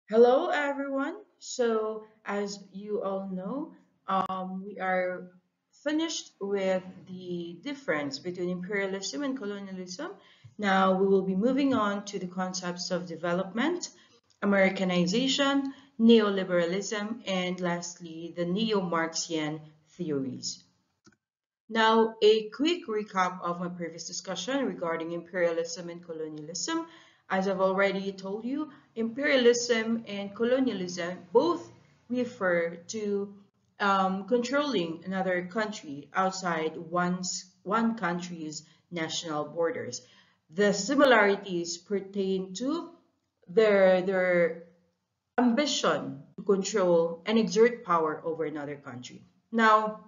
Hello, everyone. So, as you all know, we are finished with the difference between imperialism and colonialism. Now, we will be moving on to the concepts of development, Americanization, neoliberalism, and lastly, the neo-Marxian theories. Now, a quick recap of my previous discussion regarding imperialism and colonialism. As I've already told you, imperialism and colonialism both refer to controlling another country outside one country's national borders. The similarities pertain to their ambition to control and exert power over another country. Now,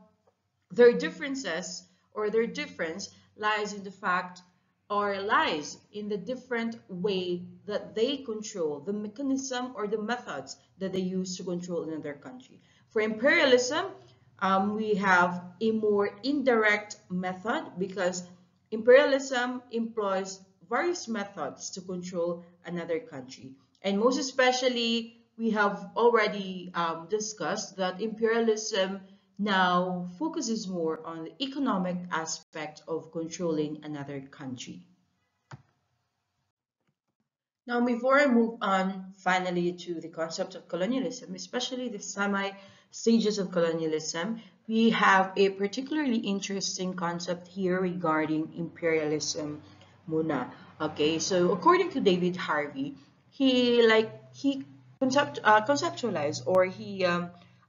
their differences or their difference lies in the fact or lies in the different way that they control the mechanism or the methods that they use to control another country. For imperialism, we have a more indirect method because imperialism employs various methods to control another country. And most especially, we have already discussed that imperialism now focuses more on the economic aspect of controlling another country. Now, before I move on finally to the concept of colonialism, especially the semi-stages of colonialism, we have a particularly interesting concept here regarding imperialism muna. Okay, so according to David Harvey, he conceptualized or he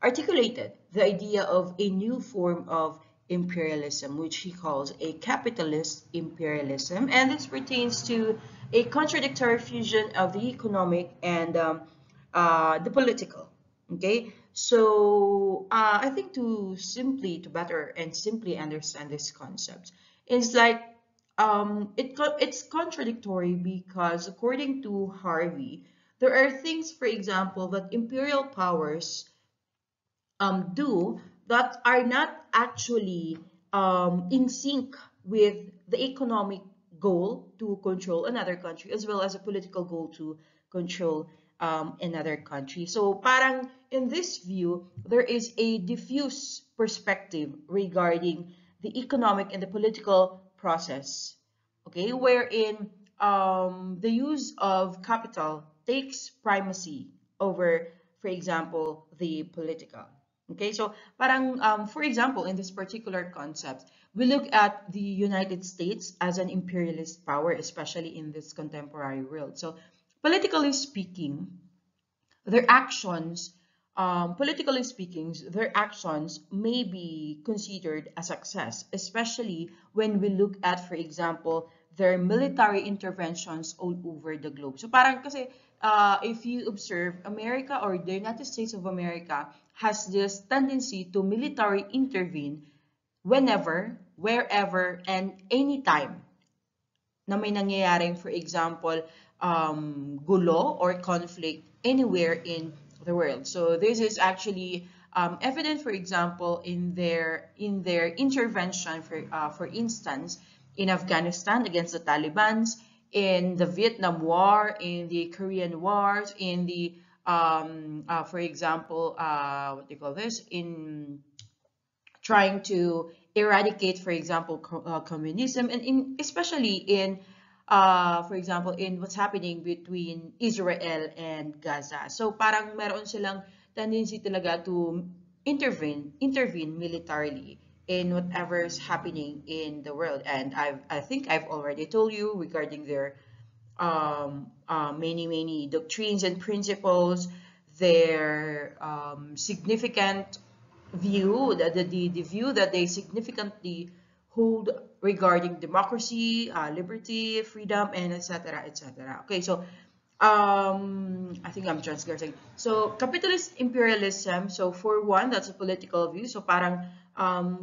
articulated the idea of a new form of imperialism, which he calls a capitalist imperialism, and this pertains to a contradictory fusion of the economic and the political. Okay, so I think to better and simply understand this concept, it's like it's contradictory because according to Harvey, there are things, for example, that imperial powers do that are not actually in sync with the economic goal to control another country as well as a political goal to control another country. So parang in this view, there is a diffuse perspective regarding the economic and the political process, okay, wherein the use of capital takes primacy over, for example, the political. Okay, so parang for example, in this particular concept, we look at the United States as an imperialist power, especially in this contemporary world. So politically speaking, their actions, politically speaking, their actions may be considered a success, especially when we look at, for example, their military interventions all over the globe. So parang kasi if you observe, America or the United States of America has this tendency to military intervene whenever, wherever, and anytime na may nangyayaring, for example, gulo or conflict anywhere in the world. So this is actually evident, for example, in their intervention, for instance, in Afghanistan against the Taliban, in the Vietnam War, in the Korean Wars, in the for example, what do you call this? In trying to eradicate, for example, communism, and especially in, for example, in what's happening between Israel and Gaza. So parang meron silang tendency talaga to intervene militarily in whatever's happening in the world. And I think I've already told you regarding their many doctrines and principles, their significant view, the view that they significantly hold regarding democracy, liberty, freedom, and etc. etc. Okay, so I think I'm transgressing. So capitalist imperialism. So for one, that's a political view. So parang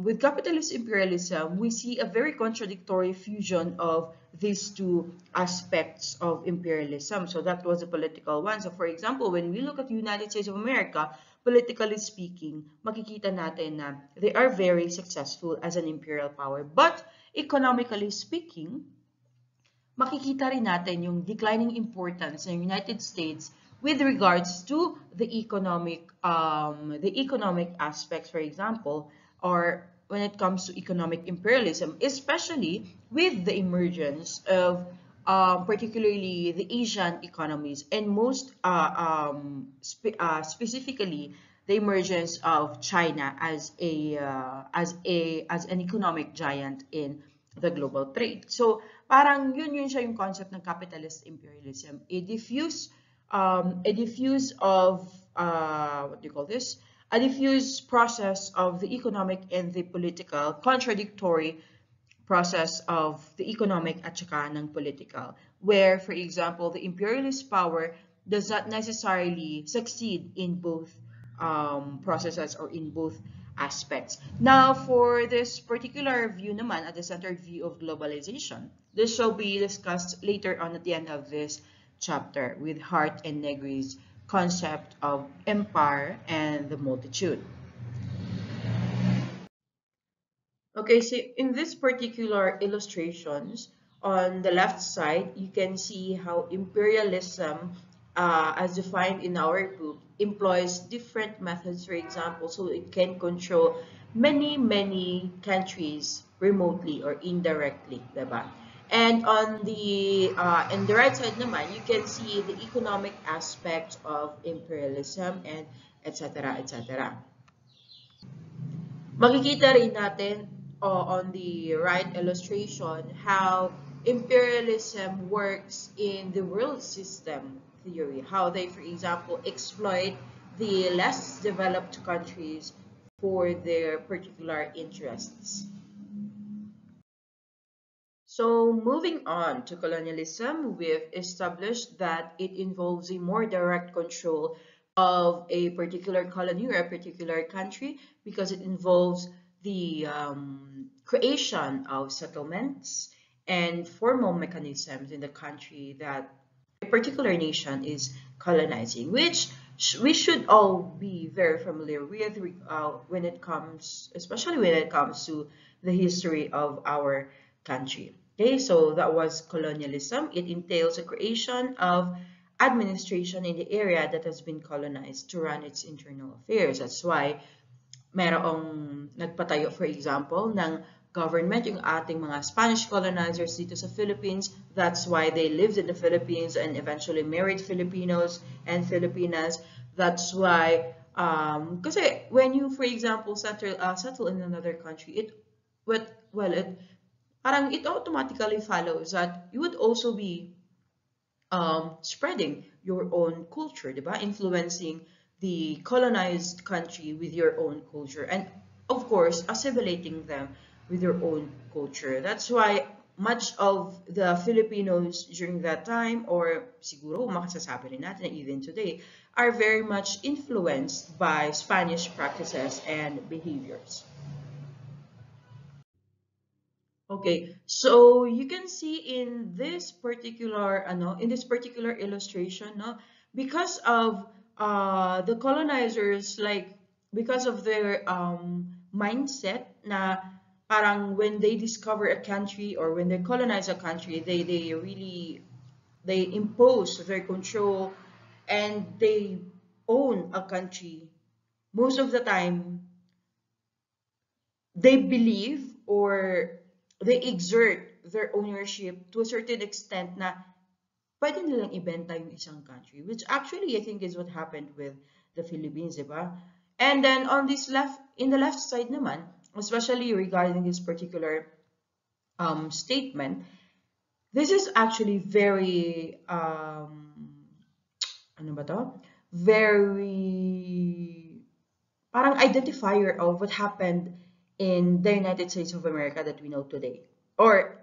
with capitalist imperialism, we see a very contradictory fusion of these two aspects of imperialism. So that was a political one. So for example, when we look at the United States of America, politically speaking, makikita natin na they are very successful as an imperial power. But economically speaking, makikita rin natin yung declining importance ng United States with regards to the economic aspects, for example, or when it comes to economic imperialism, especially with the emergence of particularly the Asian economies, and most specifically the emergence of China as as an economic giant in the global trade. So parang yun siya yung concept ng capitalist imperialism. A diffuse of what do you call this? A diffuse process of the economic and the political, contradictory process of the economic at saka ng political, where, for example, the imperialist power does not necessarily succeed in both processes or in both aspects. Now, for this particular view naman, at the centered view of globalization, this shall be discussed later on at the end of this chapter with Hart and Negri's concept of empire and the multitude. Okay, so in this particular illustrations, on the left side, you can see how imperialism, as defined in our book, employs different methods, for example, so it can control many countries remotely or indirectly, diba? And on the right side naman, you can see the economic aspect of imperialism and etc. etc. Makikita rin natin on the right illustration how imperialism works in the world system theory, how they, for example, exploit the less developed countries for their particular interests. So moving on to colonialism, we've established that it involves a more direct control of a particular colony or a particular country because it involves the creation of settlements and formal mechanisms in the country that a particular nation is colonizing, which we should all be very familiar with when it comes, especially when it comes to the history of our country. Okay, so that was colonialism. It entails a creation of administration in the area that has been colonized to run its internal affairs. That's why merong nagpatayo, for example, ng government, yung ating mga Spanish colonizers dito sa Philippines. That's why they lived in the Philippines and eventually married Filipinos and Filipinas. That's why, kasi when you, for example, settle in another country, parang it automatically follows that you would also be spreading your own culture, diba? Influencing the colonized country with your own culture, and of course assimilating them with your own culture. That's why much of the Filipinos during that time, or siguro makasasabi rin natin even today, are very much influenced by Spanish practices and behaviors. Okay, so you can see in this particular illustration, no, because of the colonizers, like because of their mindset na parang when they discover a country or when they colonize a country, they impose their control and they own a country. Most of the time, they believe or they exert their ownership to a certain extent na pwede nilang ibenta yung isang country, which actually I think is what happened with the Philippines, diba? And then on this in the left side naman, especially regarding this particular statement, this is actually very ano ba to? Very parang identifier of what happened in the United States of America that we know today, or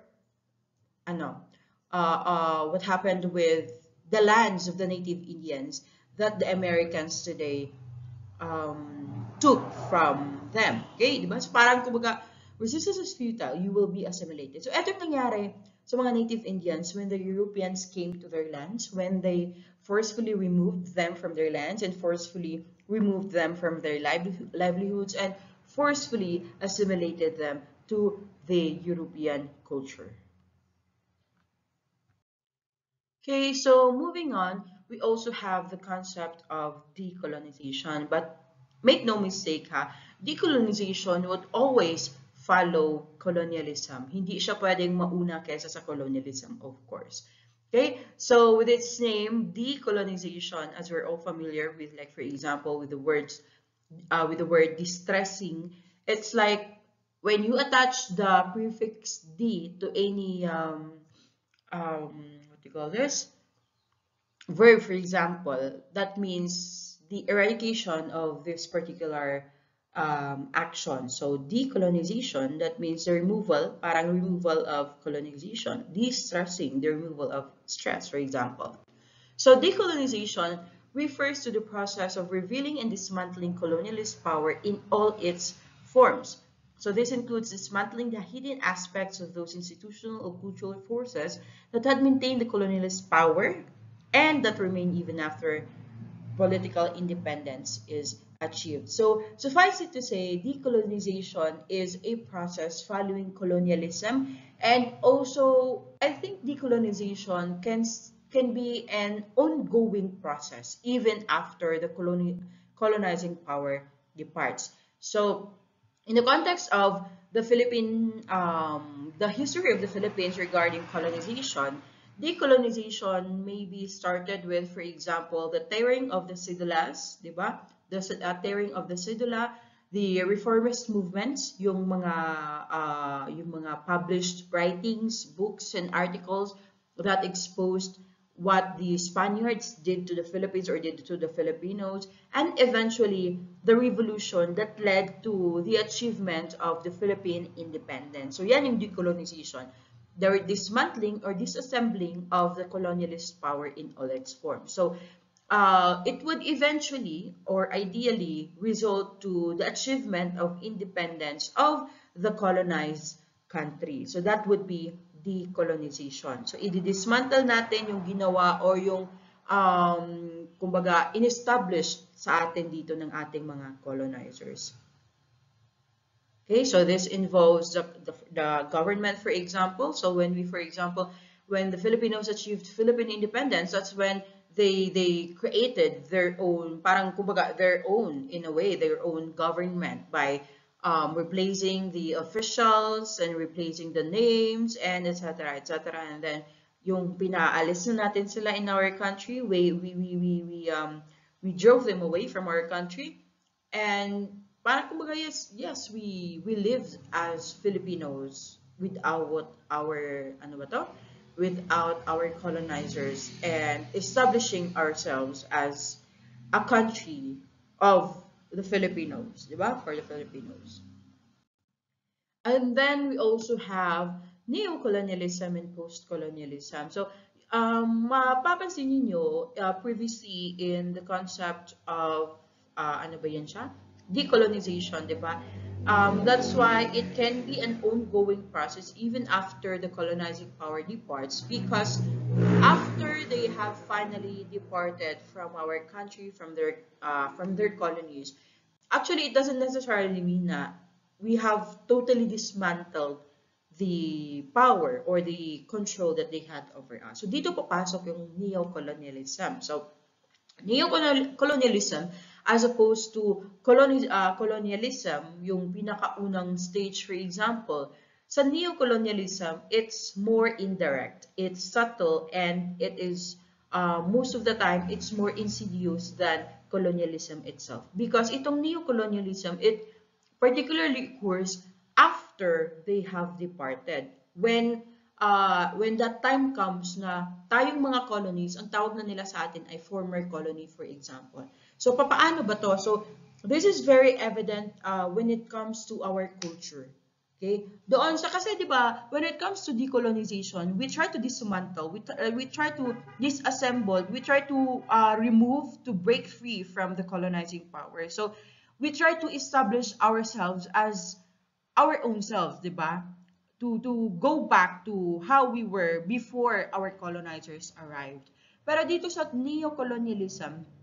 what happened with the lands of the native Indians that the Americans today took from them. Okay, di ba? So parang kumbaga, resistance is futile, you will be assimilated. So etong nangyari sa mga native Indians when the Europeans came to their lands, when they forcefully removed them from their lands and forcefully removed them from their livelihoods and forcefully assimilated them to the European culture. Okay, so moving on, we also have the concept of decolonization. But make no mistake ha, decolonization would always follow colonialism. Hindi siya pwedeng mauna kaysa sa colonialism, of course. Okay, so with its name, decolonization, as we're all familiar with, like for example, with the word distressing, it's like when you attach the prefix D to any what do you call this? Verb, for example, that means the eradication of this particular action. So decolonization, that means the removal, parang removal of colonization. De-stressing, the removal of stress, for example. So decolonization refers to the process of revealing and dismantling colonialist power in all its forms. So this includes dismantling the hidden aspects of those institutional or cultural forces that had maintained the colonialist power and that remain even after political independence is achieved. So suffice it to say, decolonization is a process following colonialism, and also I think decolonization can be an ongoing process even after the colonizing power departs. So in the context of the history of the Philippines regarding colonization, decolonization may be started with, for example, the tearing of the cedulas, di ba? The tearing of the cedula, the reformist movements, yung mga published writings, books, and articles that exposed what the Spaniards did to the Philippines or did to the Filipinos, and eventually the revolution that led to the achievement of the Philippine independence. So yan yung decolonization, the dismantling or disassembling of the colonialist power in all its forms. So it would eventually or ideally result to the achievement of independence of the colonized country. So that would be decolonization. So i-dismantle natin yung ginawa or yung kumbaga in-establish sa atin dito ng ating mga colonizers. Okay, so this involves the government, for example. So when when the Filipinos achieved Philippine independence, that's when they created their own, parang kumbaga their own, in a way, their own government by replacing the officials and replacing the names and etc. etc. And then yung pinaalis na natin sila in our country, we drove them away from our country, and parang kumbaga, yes, we lived as Filipinos without our ano ba to? Without our colonizers, and establishing ourselves as a country of the Filipinos, di ba? For the Filipinos. And then we also have neo-colonialism and post-colonialism. So, mapapansin niyo previously in the concept of, ano ba yan siya? Decolonization, di ba? That's why it can be an ongoing process even after the colonizing power departs, because after they have finally departed from our country, from their colonies, actually it doesn't necessarily mean that we have totally dismantled the power or the control that they had over us. So dito papasok yung neo-colonialism. So neo-colonialism as opposed to colonialism, yung pinakaunang stage, for example, sa neo-colonialism, it's more indirect, it's subtle, and it is most of the time it's more insidious than colonialism itself, because itong neo-colonialism, it particularly occurs after they have departed, when that time comes na tayong mga colonies, ang tawag na nila sa atin ay former colony, for example. So papaano ba to? So this is very evident when it comes to our culture. Okay? Doon sa, kasi 'di ba, when it comes to decolonization, we try to dismantle, we try to disassemble, we try to remove, to break free from the colonizing power. So we try to establish ourselves as our own selves, 'di ba? To go back to how we were before our colonizers arrived. Pero dito sa neo-colonialism,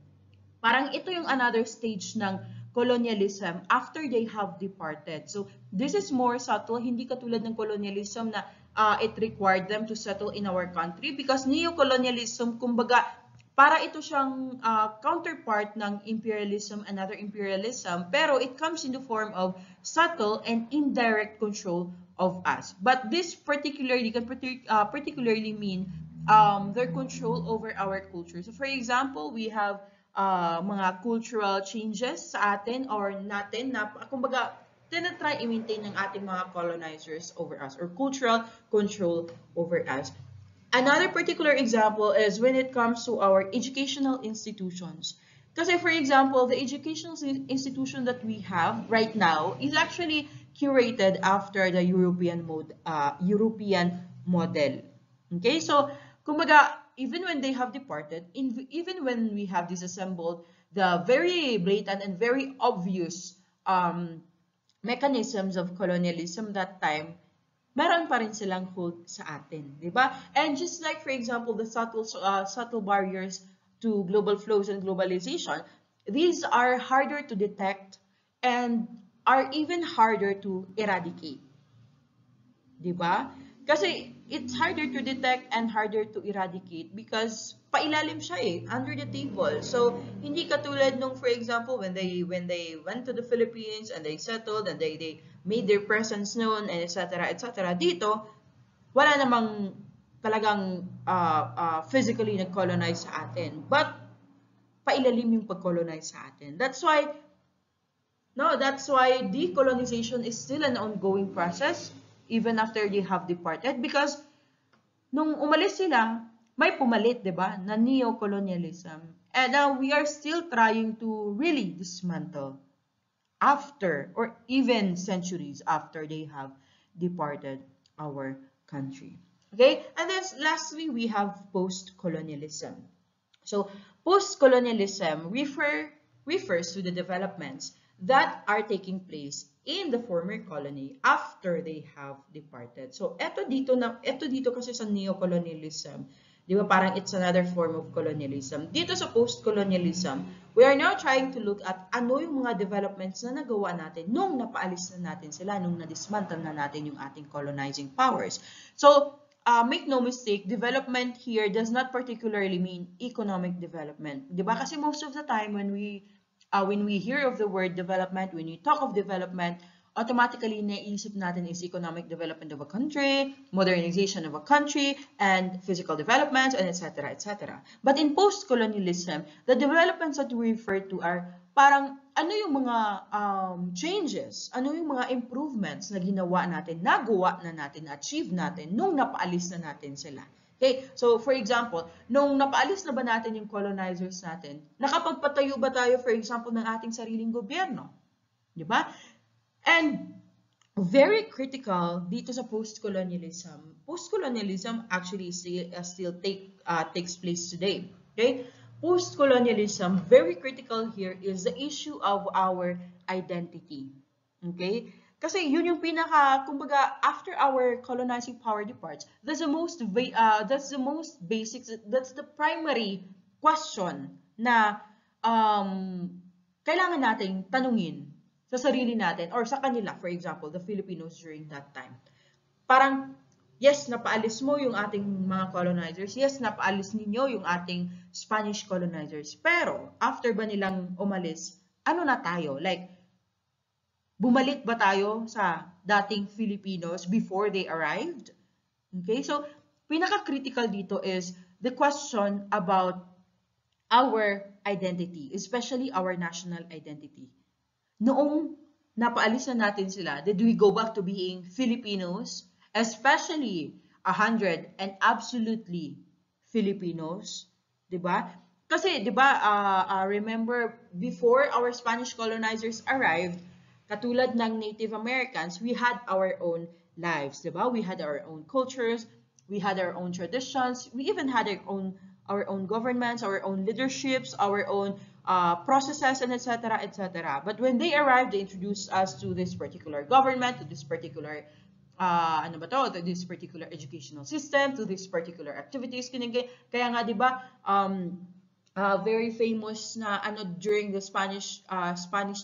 parang ito yung another stage ng colonialism after they have departed. So this is more subtle, hindi katulad ng colonialism na it required them to settle in our country because neocolonialism, kumbaga, para ito siyang counterpart ng imperialism, another imperialism, pero it comes in the form of subtle and indirect control of us. But this particularly can particularly mean their control over our culture. So for example, we have mga cultural changes sa atin or natin na kumbaga tinatry i-maintain ng ating mga colonizers over us or cultural control over us. Another particular example is when it comes to our educational institutions. Kasi for example, the educational institution that we have right now is actually curated after the European model. Okay, so kumbaga, even when they have departed, even when we have disassembled the very blatant and very obvious mechanisms of colonialism that time, meron pa rin silang hold sa atin, di ba? And just like, for example, the subtle barriers to global flows and globalization, these are harder to detect and are even harder to eradicate. Di ba? Kasi it's harder to detect and harder to eradicate because pailalim siya under the table. So, hindi katulad nung, for example, when they went to the Philippines and they settled and they made their presence known and etc. etc. Dito, wala namang talagang physically nag-colonize sa atin. But, pailalim yung pag-colonize sa atin. That's why decolonization is still an ongoing process even after they have departed because nung umalis sila, may pumalit, di ba, na neocolonialism. And now we are still trying to really dismantle after or even centuries after they have departed our country. Okay? And then lastly, we have post-colonialism. So post-colonialism refers to the developments that are taking place in the former colony after they have departed. So eto dito kasi sa neocolonialism, di ba parang it's another form of colonialism. Dito sa post-colonialism, we are now trying to look at ano yung mga developments na nagawa natin nung napaalis na natin sila, nung na-dismantle na natin yung ating colonizing powers. So make no mistake, development here does not particularly mean economic development. Di ba? Kasi most of the time when we hear of the word development, when we talk of development, automatically naisip natin is economic development of a country, modernization of a country, and physical developments, and etc. etc. But in post-colonialism, the developments that we refer to are parang ano yung mga changes, ano yung mga improvements na ginawa natin, nagawa na natin, na-achieve natin nung napaalis na natin sila. Okay, so for example, nung napaalis na ba natin yung colonizers natin, nakapagpatayo ba tayo, for example, ng ating sariling gobyerno? Di ba? And very critical dito sa post-colonialism. Post-colonialism actually still takes place today. Okay? Post-colonialism, very critical here is the issue of our identity. Okay? Kasi yun yung kumbaga, after our colonizing power departs, that's the most basic, that's the primary question na kailangan nating tanungin sa sarili natin or sa kanila, for example, the Filipinos during that time. Parang, yes, napaalis mo yung ating mga colonizers, yes, napaalis ninyo yung ating Spanish colonizers, pero after ba nilang umalis, ano na tayo? Like, bumalik ba tayo sa dating Filipinos before they arrived? Okay, so pinaka-critical dito is the question about our identity, especially our national identity. Noong napaalis na natin sila, did we go back to being Filipinos, especially 100 and absolutely Filipinos? Diba? Kasi, diba, remember, before our Spanish colonizers arrived, katulad ng Native Americans, we had our own lives, diba? We had our own cultures, we had our own traditions, we even had our own governments, our own leaderships, our own processes, and etc. etc. But when they arrived, they introduced us to this particular government, to this particular to this particular educational system, to this particular activities. Kaya nga, diba, very famous na during the Spanish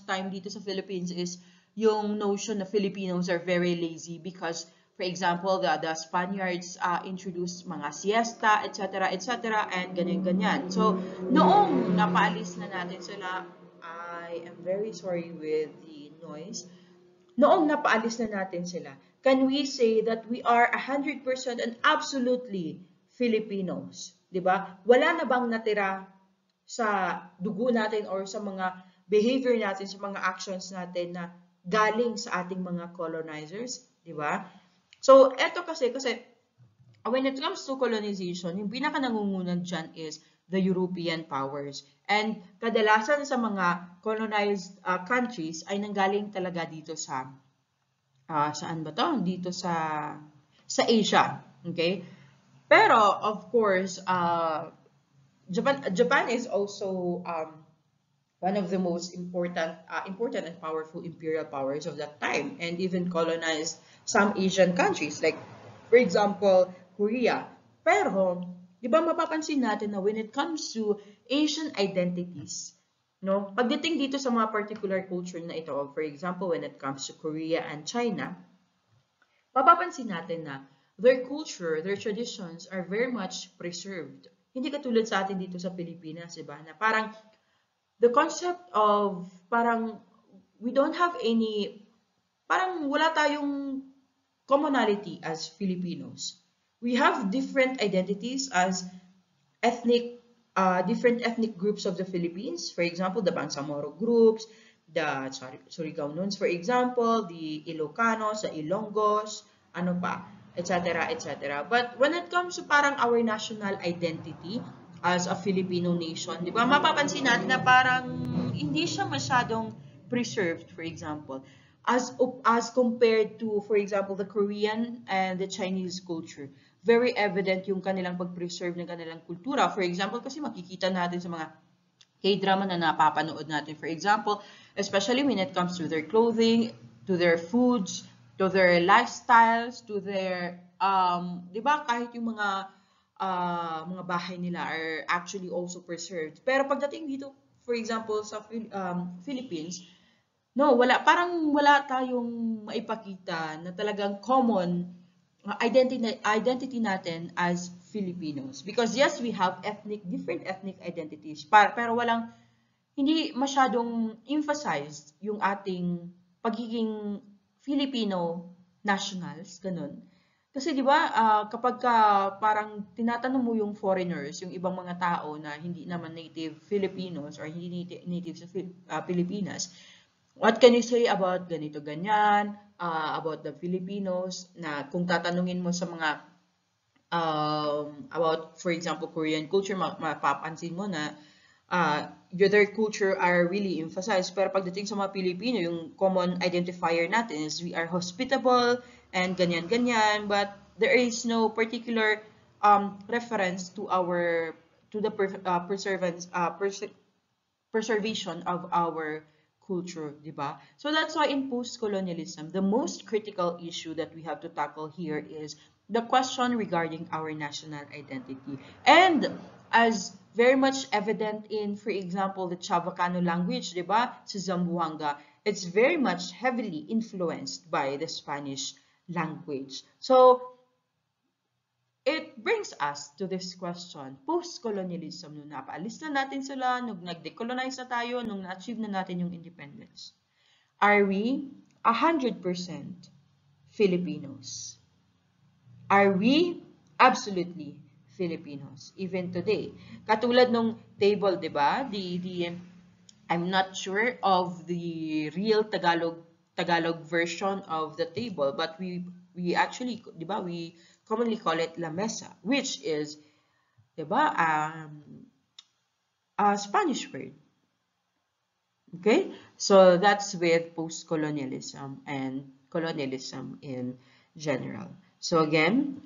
time dito sa Philippines is yung notion na Filipinos are very lazy because For example, the Spaniards introduced mga siesta, etc., etc., and ganyan-ganyan. So, noong napaalis na natin sila, I am very sorry with the noise. Noong napaalis na natin sila, can we say that we are 100% and absolutely Filipinos? 'Di ba? Wala na bang natira sa dugo natin or sa mga behavior natin, sa mga actions natin na galing sa ating mga colonizers, 'di ba? So, eto kasi when it comes to colonization, yung pinaka nangungunan dyan is the European powers. And kadalasan sa mga colonized countries ay nanggaling talaga dito sa saan ba to? Dito sa Asia, okay? Pero of course, Japan is also one of the most important and powerful imperial powers of that time, and even colonized some Asian countries, like, for example, Korea. Pero, di ba mapapansin natin na when it comes to Asian identities, no, pagdating dito sa mga particular culture na ito, for example, when it comes to Korea and China, mapapansin natin na their culture, their traditions are very much preserved. Hindi katulad sa atin dito sa Pilipinas, di ba? Na parang the concept of parang we don't have any, parang wala tayong commonality as Filipinos. We have different identities as different ethnic groups of the Philippines. For example, the Bangsamoro groups, the Surigaonons, for example, the Ilocanos, the Ilonggos, ano pa, etc., etc. But when it comes to parang our national identity as a Filipino nation, di ba, mapapansin natin na parang hindi siya masyadong preserved, for example, as compared to, for example, the Korean and the Chinese culture. Very evident yung kanilang pag-preserve ng kanilang kultura. For example, kasi makikita natin sa mga K-drama na napapanood natin. For example, especially when it comes to their clothing, to their foods, to their lifestyles, to their, di ba, kahit yung mga bahay nila are actually also preserved. Pero pagdating dito, for example, sa Philippines, no, parang wala tayong maipakita na talagang common identity natin as Filipinos. Because yes, we have different ethnic identities, pero hindi masyadong emphasized yung ating pagiging Filipino nationals, ganun. Kasi di ba, kapag parang tinatanong mo yung foreigners, yung ibang mga tao na hindi naman native Filipinos or hindi native sa Pilipinas, what can you say about ganito ganyan, about the Filipinos, na kung tatanungin mo sa mga about, for example, Korean culture, mapapansin mo na their culture are really emphasized. Pero pagdating sa mga Pilipino, yung common identifier natin is we are hospitable and ganyan-ganyan, but there is no particular reference to the preservation of our culture, di ba? So that's why in post-colonialism, the most critical issue that we have to tackle here is the question regarding our national identity. And as very much evident in, for example, the Chavacano language, di ba? Sa Zamboanga, it's very much heavily influenced by the Spanish language. So it brings us to this question, post-colonialism, nung napaalis na natin sila, nung nag-decolonize na tayo, nung na-achieve na natin yung independence. Are we 100% Filipinos? Are we absolutely Filipinos even today? Katulad nung table, 'di ba? I'm not sure of the real Tagalog version of the table, but we actually, 'di ba? We commonly call it la mesa, which is, 'di ba? A Spanish word. Okay? So that's with post-colonialism and colonialism in general. So again,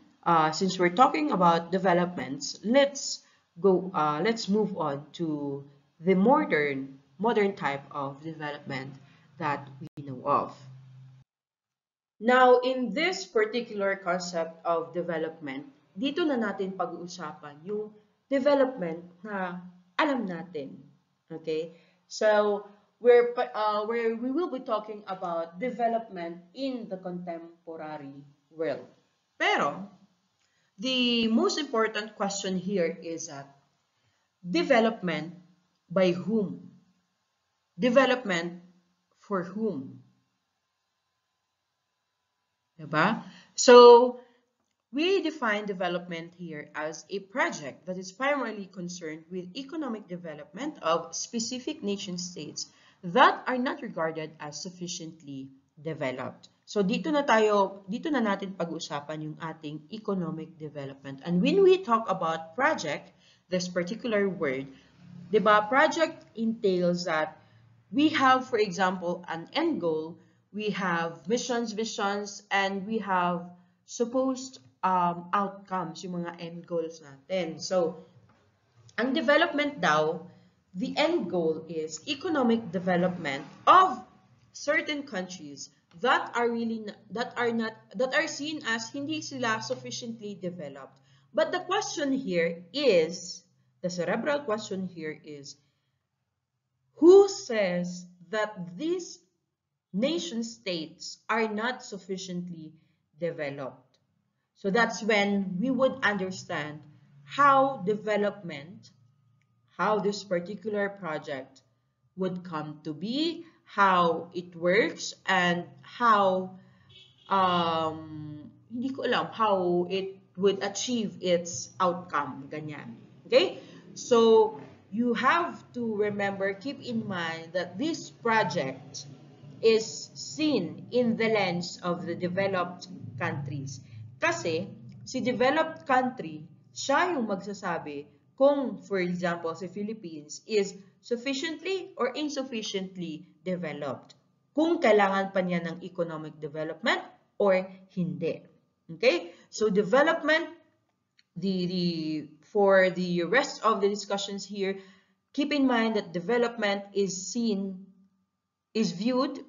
since we're talking about developments, let's move on to the modern type of development that we know of. Now, in this particular concept of development, dito na natin pag-uusapan yung development na alam natin. Okay? So, where we will be talking about development in the contemporary world. Pero, the most important question here is that development by whom? Development for whom? Diba? So, we define development here as a project that is primarily concerned with economic development of specific nation states that are not regarded as sufficiently developed. So dito na natin pag-usapan yung ating economic development. And when we talk about project, this particular word, 'di ba? Project entails that we have, for example, an end goal, we have missions, visions, and we have supposed outcomes, yung mga end goals natin. So, ang development daw, the end goal is economic development of certain countries that are seen as hindi sila sufficiently developed. But the question here is, the cerebral question here is, who says that these nation states are not sufficiently developed? So that's when we would understand how development, how this particular project would come to be, how it works, and how, hindi ko alam, how it would achieve its outcome, ganyan. Okay? So, you have to remember, keep in mind that this project is seen in the lens of the developed countries. Kasi, si developed country, siya yung magsasabi kung, for example, si Philippines is sufficiently or insufficiently developed. Kung kailangan pa niya ng economic development or hindi. Okay? So, development, for the rest of the discussions here, keep in mind that development is viewed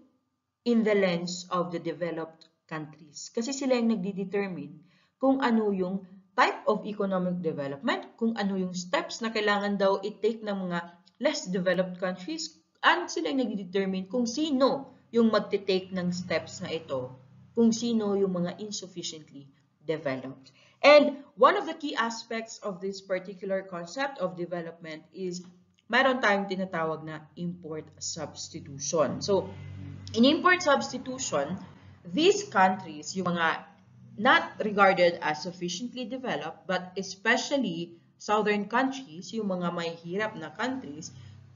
in the lens of the developed countries. Kasi sila yung nagdi-determine kung ano yung type of economic development, kung ano yung steps na kailangan daw i-take ng mga less developed countries, and sila yung nagdi-determine kung sino yung magti-take ng steps na ito, kung sino yung mga insufficiently developed. And one of the key aspects of this particular concept of development is mayroon tayong tinatawag na import substitution. So, in import substitution, these countries, yung mga not regarded as sufficiently developed, but especially southern countries, yung mga may hirap na countries,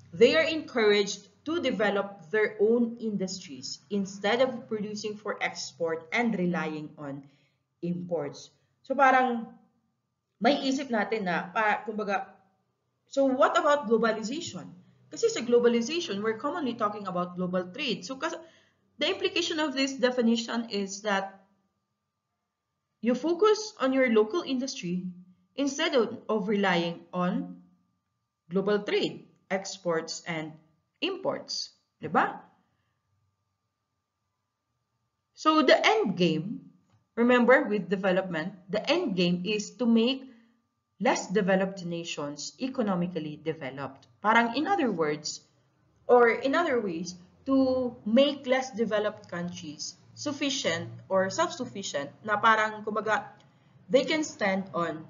they are encouraged to develop their own industries instead of producing for export and relying on imports. So parang may isip natin na, kumbaga, so what about globalization? Kasi sa globalization, we're commonly talking about global trade. So the implication of this definition is that you focus on your local industry instead of relying on global trade, exports, and imports. Diba? So the end game, remember with development, the end game is to make less developed nations economically developed. Parang in other words, or in other ways, to make less developed countries sufficient or self-sufficient na parang, kumbaga, they can stand on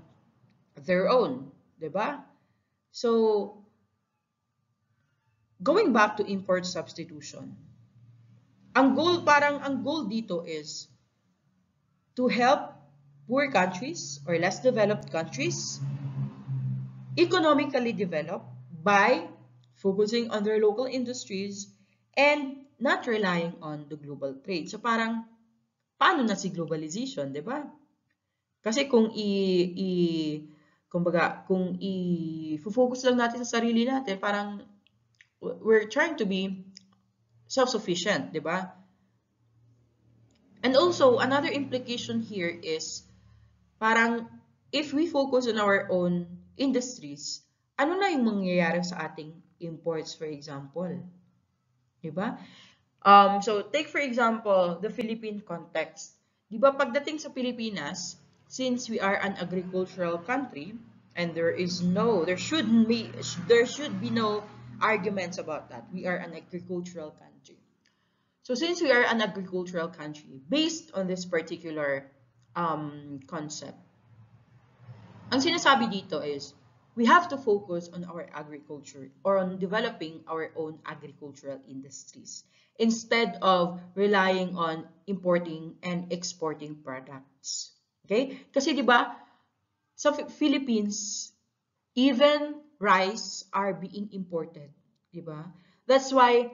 their own. Diba? So, going back to import substitution, ang goal dito is to help poor countries or less developed countries economically develop by focusing on their local industries and not relying on the global trade. So parang, paano na si globalization, di ba? Kasi kung i-focus lang natin sa sarili natin, parang we're trying to be self-sufficient, di ba? And also, another implication here is, parang, if we focus on our own industries, ano na yung mangyayari sa ating imports, for example? Diba? So, take for example, the Philippine context. Diba, pagdating sa Pilipinas, since we are an agricultural country, and there should be no arguments about that. We are an agricultural country. So, since we are an agricultural country, based on this particular concept. Ang sinasabi dito is, we have to focus on our agriculture or on developing our own agricultural industries instead of relying on importing and exporting products. Okay? Kasi 'di ba, sa Philippines, even rice are being imported, 'di ba? That's why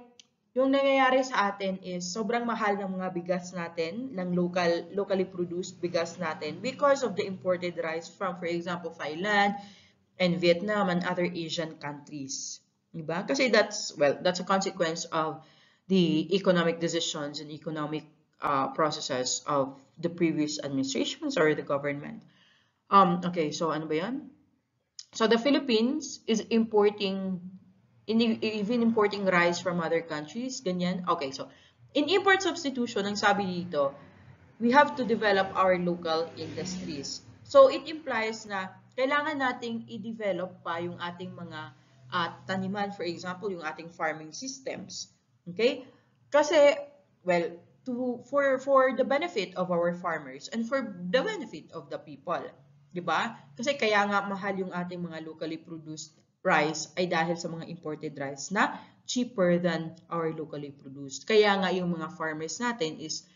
yung nangyayari sa atin is sobrang mahal ng mga bigas natin, ng locally produced bigas natin because of the imported rice from, for example, Thailand and Vietnam and other Asian countries. Diba? Kasi that's a consequence of the economic decisions and economic processes of the previous administrations or the government. Okay, so ano ba yan? So the Philippines is even importing rice from other countries, ganyan. Okay, so in import substitution, ang sabi dito, we have to develop our local industries. So it implies na kailangan nating i-develop pa yung ating mga taniman, for example, yung ating farming systems. Okay? Kasi, well, for the benefit of our farmers and for the benefit of the people. Diba? Kasi kaya nga mahal yung ating mga locally produced rice ay dahil sa mga imported rice na cheaper than our locally produced. Kaya nga yung mga farmers natin is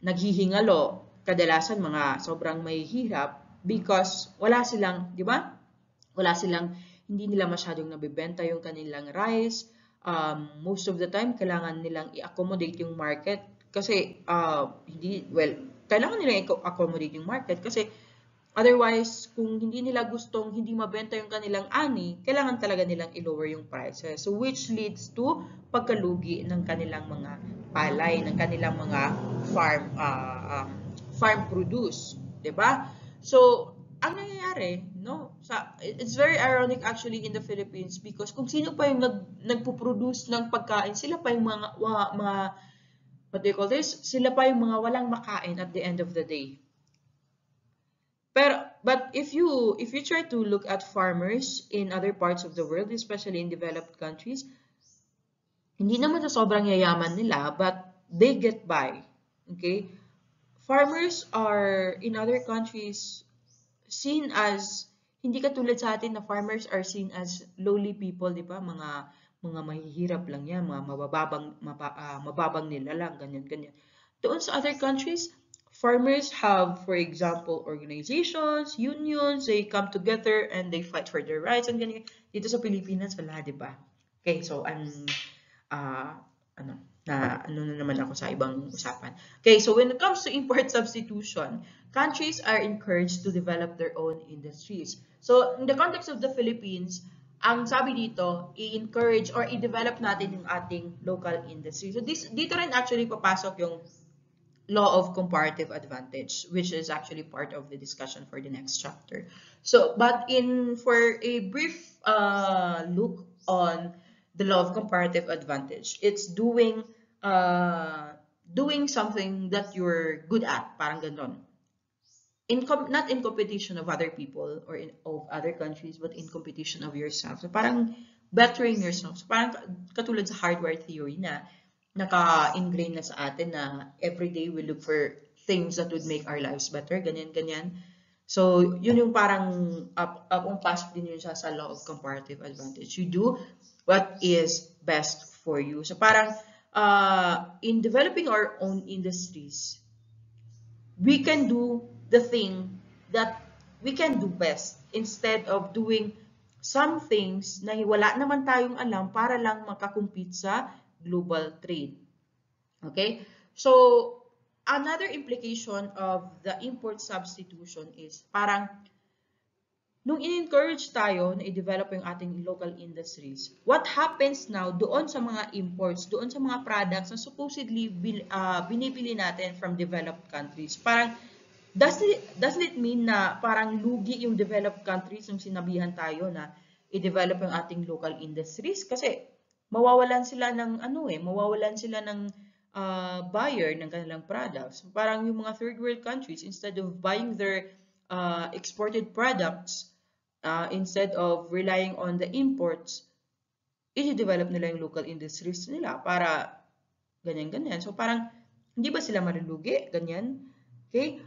naghihingalo, kadalasan mga sobrang may hirap because wala silang, di ba? Wala silang, hindi nila masyadong nabibenta yung kanilang rice. Most of the time, kailangan nilang i-accommodate yung market kasi, kailangan nilang i-accommodate yung market kasi otherwise, kung hindi nila gustong hindi mabenta yung kanilang ani, kailangan talaga nilang i-lower yung prices. So, which leads to pagkalugi ng kanilang mga palay, ng kanilang mga farm produce, 'di ba? So, ang nangyayari, no? It's very ironic actually in the Philippines because kung sino pa yung nagpo-produce ng pagkain, sila pa yung mga what do you call this? Sila pa yung mga walang makain at the end of the day. But if you try to look at farmers in other parts of the world, especially in developed countries, hindi naman sa sobrang yayaman nila, but they get by. Okay? Farmers are in other countries seen as, hindi katulad sa atin na farmers are seen as lowly people, di ba? Mga mahihirap lang yan, mga mababang nila lang, ganyan. Doon sa other countries, farmers have, for example, organizations, unions, they come together and they fight for their rights and ganyan. Dito sa Pilipinas, wala, di ba? Okay, so ano na naman ako sa ibang usapan. Okay, so when it comes to import substitution, countries are encouraged to develop their own industries. So in the context of the Philippines, ang sabi dito, i-encourage or i-develop natin yung ating local industry. So dito rin actually papasok yung law of comparative advantage, which is actually part of the discussion for the next chapter. So, but for a brief look on the law of comparative advantage, it's doing something that you're good at, parang ganon. Not in competition of other people or of other countries, but in competition of yourself. So parang bettering yourself. So parang katulad sa hardware theory na naka-ingrain na sa atin na everyday we look for things that would make our lives better, ganyan. So, yun yung parang pasok din yun sa law of comparative advantage. You do what is best for you. So, parang in developing our own industries, we can do the thing that we can do best instead of doing some things na wala naman tayong alam para lang makakompete sa global trade. Okay? So, another implication of the import substitution is parang nung in-encourage tayo na i-develop yung ating local industries, what happens now doon sa mga imports, doon sa mga products na supposedly binibili natin from developed countries? Parang, doesn't it mean na parang lugi yung developed countries yung sinabihan tayo na i-develop yung ating local industries? Kasi mawawalan sila ng buyer ng kanilang products. Parang yung mga third world countries, instead of buying their exported products, instead of relying on the imports, i-develop nila yung local industries nila para ganyan. So parang hindi ba sila malulugi? Ganyan. Okay?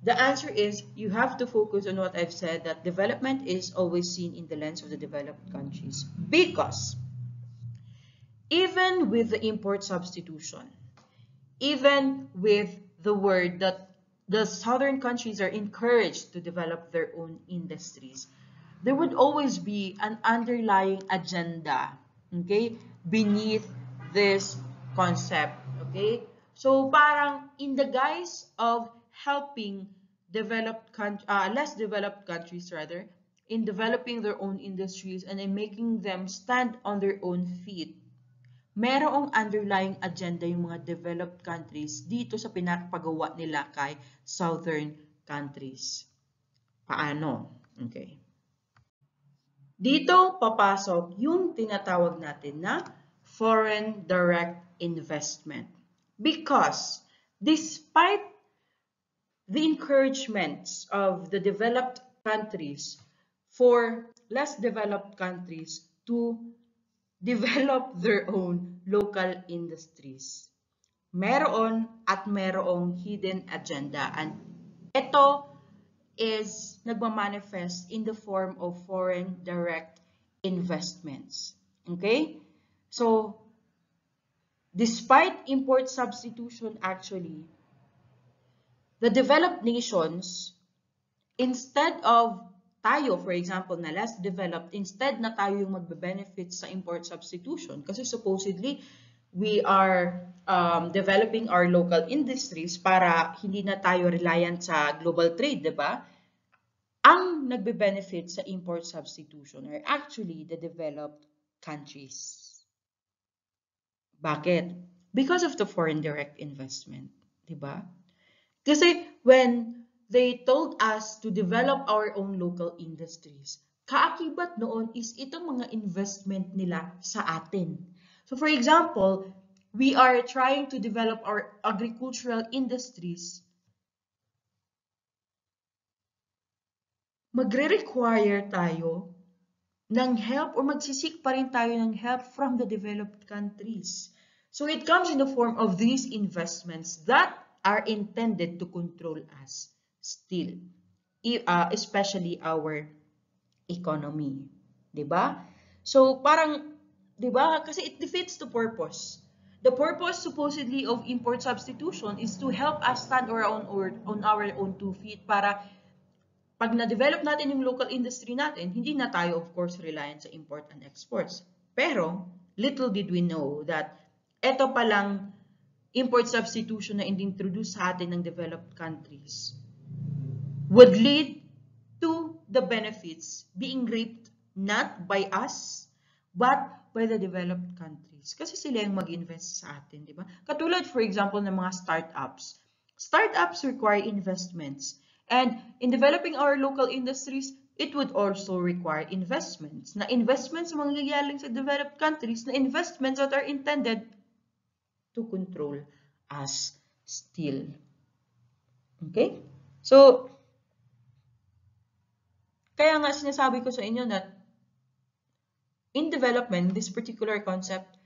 The answer is you have to focus on what I've said, that development is always seen in the lens of the developed countries. Because even with the import substitution, even with the word that the southern countries are encouraged to develop their own industries, there would always be an underlying agenda, okay, beneath this concept, okay? So parang in the guise of helping less developed countries rather, in developing their own industries and in making them stand on their own feet, merong underlying agenda yung mga developed countries dito sa pinapagawa nila kay southern countries. Paano? Okay. Dito papasok yung tinatawag natin na foreign direct investment. Because despite the encouragements of the developed countries for less developed countries to develop their own local industries, meron at merong hidden agenda, and ito is nagmamanifest in the form of foreign direct investments. Okay? So, despite import substitution actually, the developed nations, instead of tayo, for example, na less developed, instead na tayo yung magbe-benefit sa import substitution, kasi supposedly, we are developing our local industries para hindi na tayo reliant sa global trade, di ba? Ang nagbe-benefit sa import substitution are actually the developed countries. Bakit? Because of the foreign direct investment, di ba? Kasi when they told us to develop our own local industries, kaakibat noon is itong mga investment nila sa atin. So for example, we are trying to develop our agricultural industries. Magre-require tayo ng help or magsisik pa rin tayo ng help from the developed countries. So it comes in the form of these investments that are intended to control us still, especially our economy, 'di ba? So parang 'di ba kasi it defeats the purpose. The purpose supposedly of import substitution is to help us stand on our own two feet para pag na-develop natin yung local industry natin, hindi na tayo of course reliant sa import and exports. Pero little did we know that eto palang import substitution na in-introduce sa atin ng developed countries would lead to the benefits being reaped not by us, but by the developed countries. Kasi sila yung mag-invest sa atin, di ba? Katulad, for example, ng mga startups. Startups require investments. And in developing our local industries, it would also require investments. Na investments mangyayari sa developed countries, na investments that are intended to control us still. Okay? So, kaya nga sinasabi ko sa inyo that in development, this particular concept,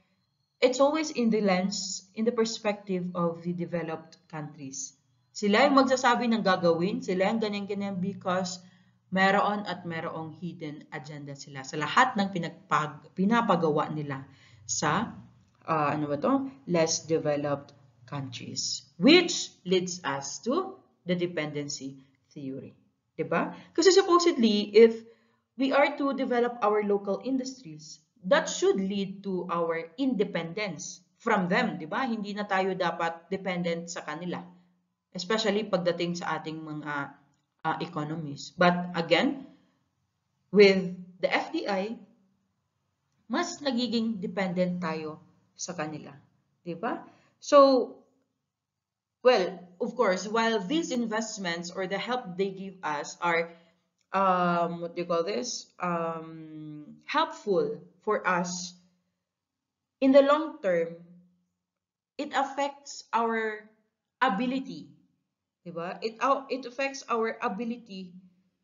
it's always in the lens, in the perspective of the developed countries. Sila yung magsasabi ng gagawin, sila yung ganyan-ganyan because meron at merong hidden agenda sila sa lahat ng pinapagawa nila sa less developed countries, which leads us to the dependency theory. Diba? Kasi supposedly, if we are to develop our local industries, that should lead to our independence from them, diba? Hindi na tayo dapat dependent sa kanila, especially pagdating sa ating mga economies. But again, with the FDI, mas nagiging dependent tayo sa kanila, diba? So, well, of course, while these investments or the help they give us are, what do you call this? Helpful for us in the long term, it affects our ability, diba? It affects our ability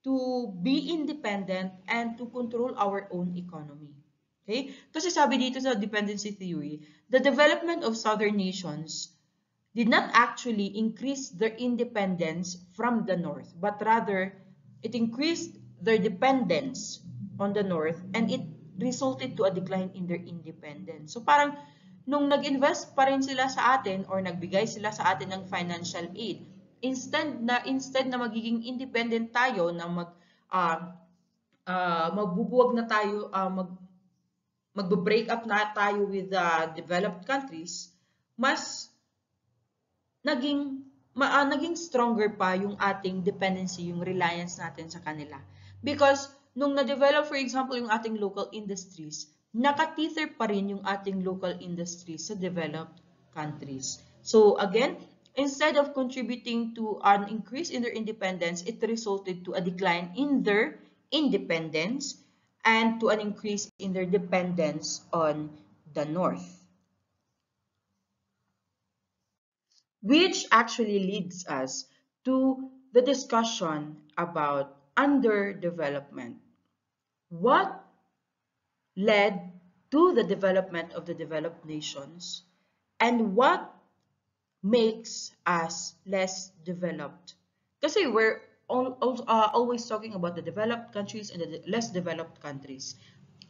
to be independent and to control our own economy. Okay? Kasi sabi dito sa dependency theory, the development of southern nations did not actually increase their independence from the North, but rather it increased their dependence on the North and it resulted to a decline in their independence. So parang nung nag-invest pa rin sila sa atin or nagbigay sila sa atin ng financial aid, instead na magiging independent tayo na magbubuwag na tayo, magbe-break up na tayo with the developed countries, mas naging stronger pa yung ating dependency, yung reliance natin sa kanila. Because nung na-develop, for example, yung ating local industries, nakatither pa rin yung ating local industries sa developed countries. So again, instead of contributing to an increase in their independence, it resulted to a decline in their independence and to an increase in their dependence on the North. Which actually leads us to the discussion about underdevelopment. What led to the development of the developed nations and what makes us less developed? Kasi we're always talking about the developed countries and the less developed countries.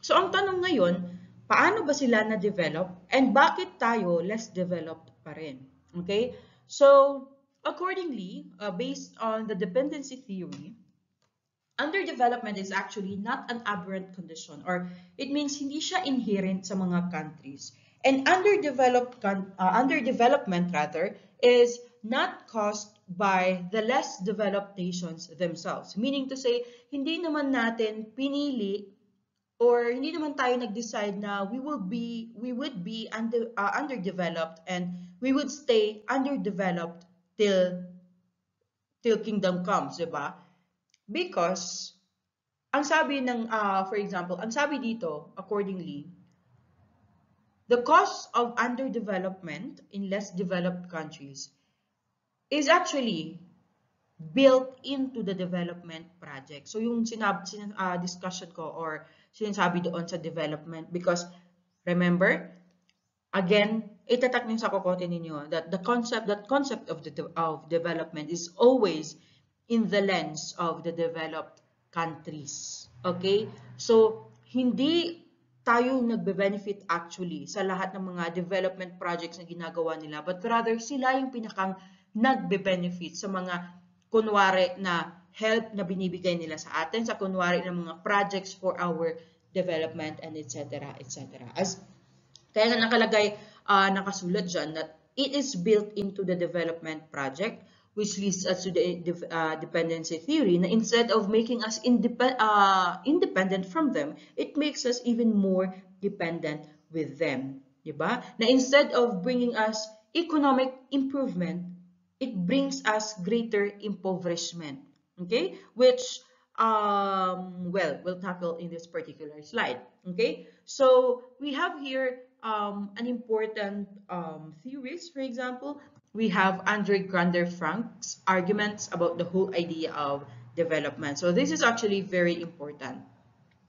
So ang tanong ngayon, paano ba sila na-develop and bakit tayo less developed pa rin? Okay? So accordingly, based on the dependency theory, underdevelopment is actually not an aberrant condition, or it means hindi siya inherent sa mga countries. And underdevelopment rather is not caused by the less developed nations themselves. Meaning to say, hindi naman natin pinili or hindi naman tayo nag-decide na we would be underdeveloped and we would stay underdeveloped till kingdom comes, di ba? Because ang sabi ng for example, ang sabi dito accordingly, the cause of underdevelopment in less developed countries is actually built into the development project. So yung discussion ko or sinasabi doon sa development, because remember, again, itatak niyo sa kokote ninyo that the concept of development is always in the lens of the developed countries. Okay? So hindi tayo nagbe-benefit actually sa lahat ng mga development projects na ginagawa nila, but rather sila yung pinakang nagbe-benefit sa mga kunwari na help na binibigay nila sa atin, sa kunwari ng mga projects for our development and etc. etc. Kaya nga nakalagay, nakasulat dyan that it is built into the development project, which leads us to the dependency theory, na instead of making us independent from them, it makes us even more dependent with them. Diba? Na instead of bringing us economic improvement, it brings us greater impoverishment. Okay? Which, well, we'll tackle in this particular slide. Okay? So, we have here an important theories, for example. We have Andre Grander-Frank's arguments about the whole idea of development. So this is actually very important.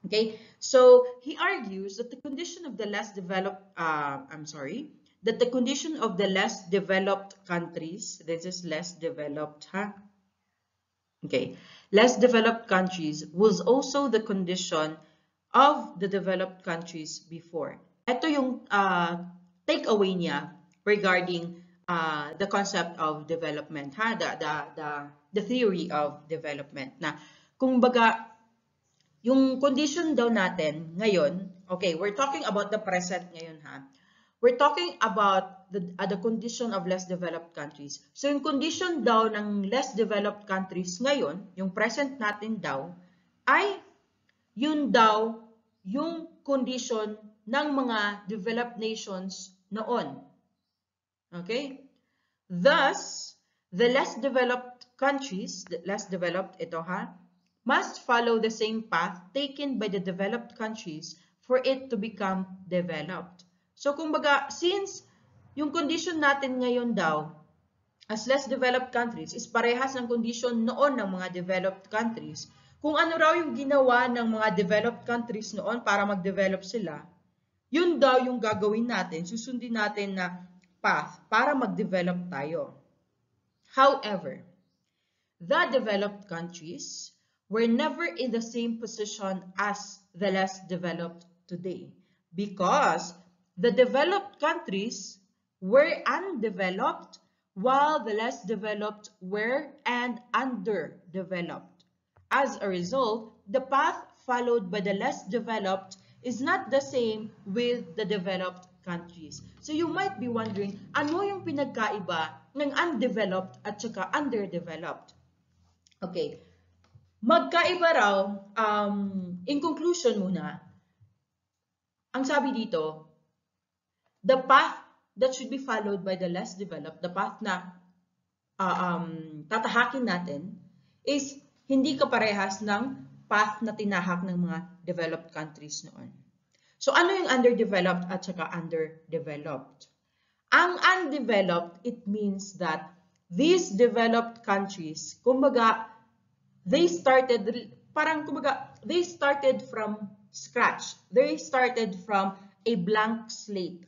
Okay, so he argues that the condition of the less developed, that the condition of the less developed countries, this is less developed, okay, less developed countries was also the condition of the developed countries before. Ito yung takeaway niya regarding the concept of development, the theory of development. Na kung baga, yung condition daw natin ngayon, okay, we're talking about the present ngayon We're talking about the condition of less developed countries. So yung condition daw ng less developed countries ngayon, yung present natin daw, ay yun daw yung condition ng mga developed nations noon. Okay? Thus, the less developed countries, must follow the same path taken by the developed countries for it to become developed. So, kumbaga, since yung condition natin ngayon daw, as less developed countries, is parehas ng condition noon ng mga developed countries, kung ano raw yung ginawa ng mga developed countries noon para mag-develop sila, yun daw yung gagawin natin, susundin natin na path para mag-develop tayo. However, the developed countries were never in the same position as the less developed today because the developed countries were undeveloped while the less developed were and underdeveloped. As a result, the path followed by the less developed is not the same with the developed countries. So you might be wondering, ano yung pinagkaiba ng undeveloped at saka underdeveloped? Okay, magkaiba raw, in conclusion muna, ang sabi dito, the path that should be followed by the less developed, the path na tatahakin natin is hindi kaparehas ng path na tinahak ng mga developed countries noon. So ano yung underdeveloped at saka underdeveloped? Ang undeveloped, it means that these developed countries, kumbaga, they started from scratch. They started from a blank slate.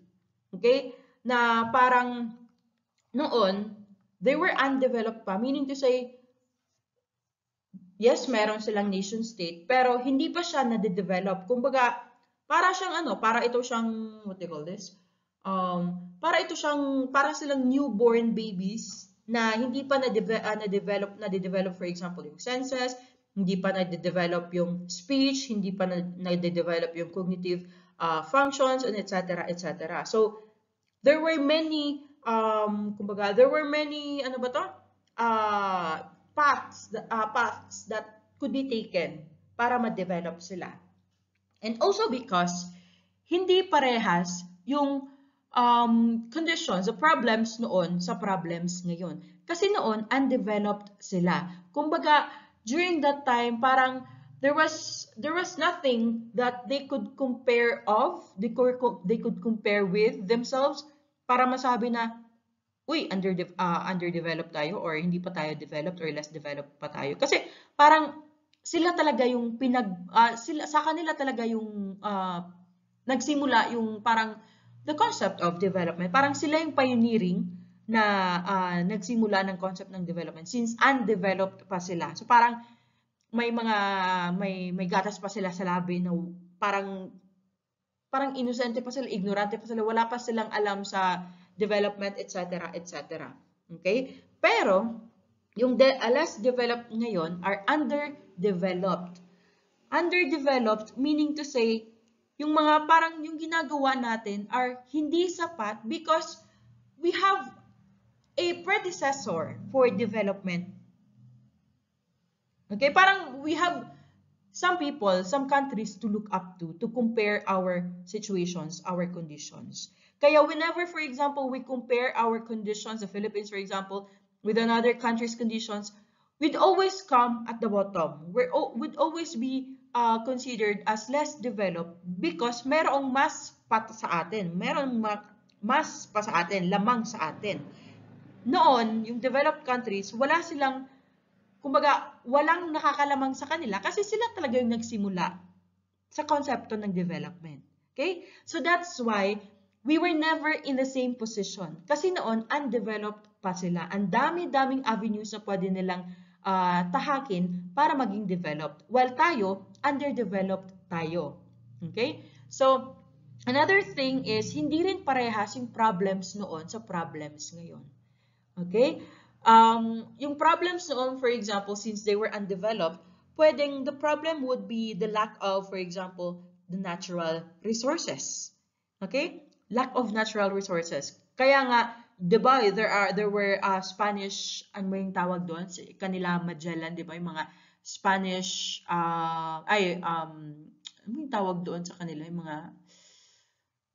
Okay? Na parang noon, they were undeveloped pa. Meaning to say, yes, meron silang nation state, pero hindi pa siya na-develop. Kumbaga, para ito siyang, what do you call this? Para silang newborn babies na hindi pa na-develop, for example, yung senses, hindi pa na-develop yung speech, hindi pa na-develop yung cognitive functions, and etc. etc. So, there were many, paths that could be taken para ma-develop sila. And also because hindi parehas yung conditions, the problems noon sa problems ngayon. Kasi noon, undeveloped sila. Kumbaga, during that time, parang there was nothing that they could compare they could compare with themselves para masabi na, uy, underdeveloped tayo or hindi pa tayo developed or less developed pa tayo. Kasi parang sila talaga yung sa kanila talaga yung nagsimula yung parang the concept of development. Parang sila yung pioneering na nagsimula ng concept ng development since undeveloped pa sila. So parang may gatas pa sila sa labi na parang inosente pa sila, ignorante pa sila, wala pa silang alam sa development, etc. etc. Okay? Pero yung less developed ngayon are underdeveloped. Underdeveloped meaning to say yung mga parang yung ginagawa natin are hindi sapat because we have a predecessor for development. Okay, parang we have some people, some countries to look up to compare our situations, our conditions. Kaya whenever, for example, we compare our conditions, the Philippines, for example, with another country's conditions, we'd always come at the bottom. We'd always be considered as less developed because merong mas pa sa atin. Merong mas pa sa atin, lamang sa atin. Noon, yung developed countries, walang nakakalamang sa kanila kasi sila talaga yung nagsimula sa konsepto ng development. Okay? So that's why we were never in the same position. Kasi noon, undeveloped pa sila. Ang dami-daming avenues na pwede nilang tahakin para maging developed. While tayo, underdeveloped tayo. Okay? So, another thing is, hindi rin parehas yung problems noon sa problems ngayon. Okay? Yung problems noon, for example, since they were undeveloped, the problem would be the lack of, for example, the natural resources. Okay? Lack of natural resources. Kaya nga, diba, there were Spanish, ano mo yung tawag doon? Kanila Magellan, diba? Yung mga Spanish, ano yung tawag doon sa kanila? Yung mga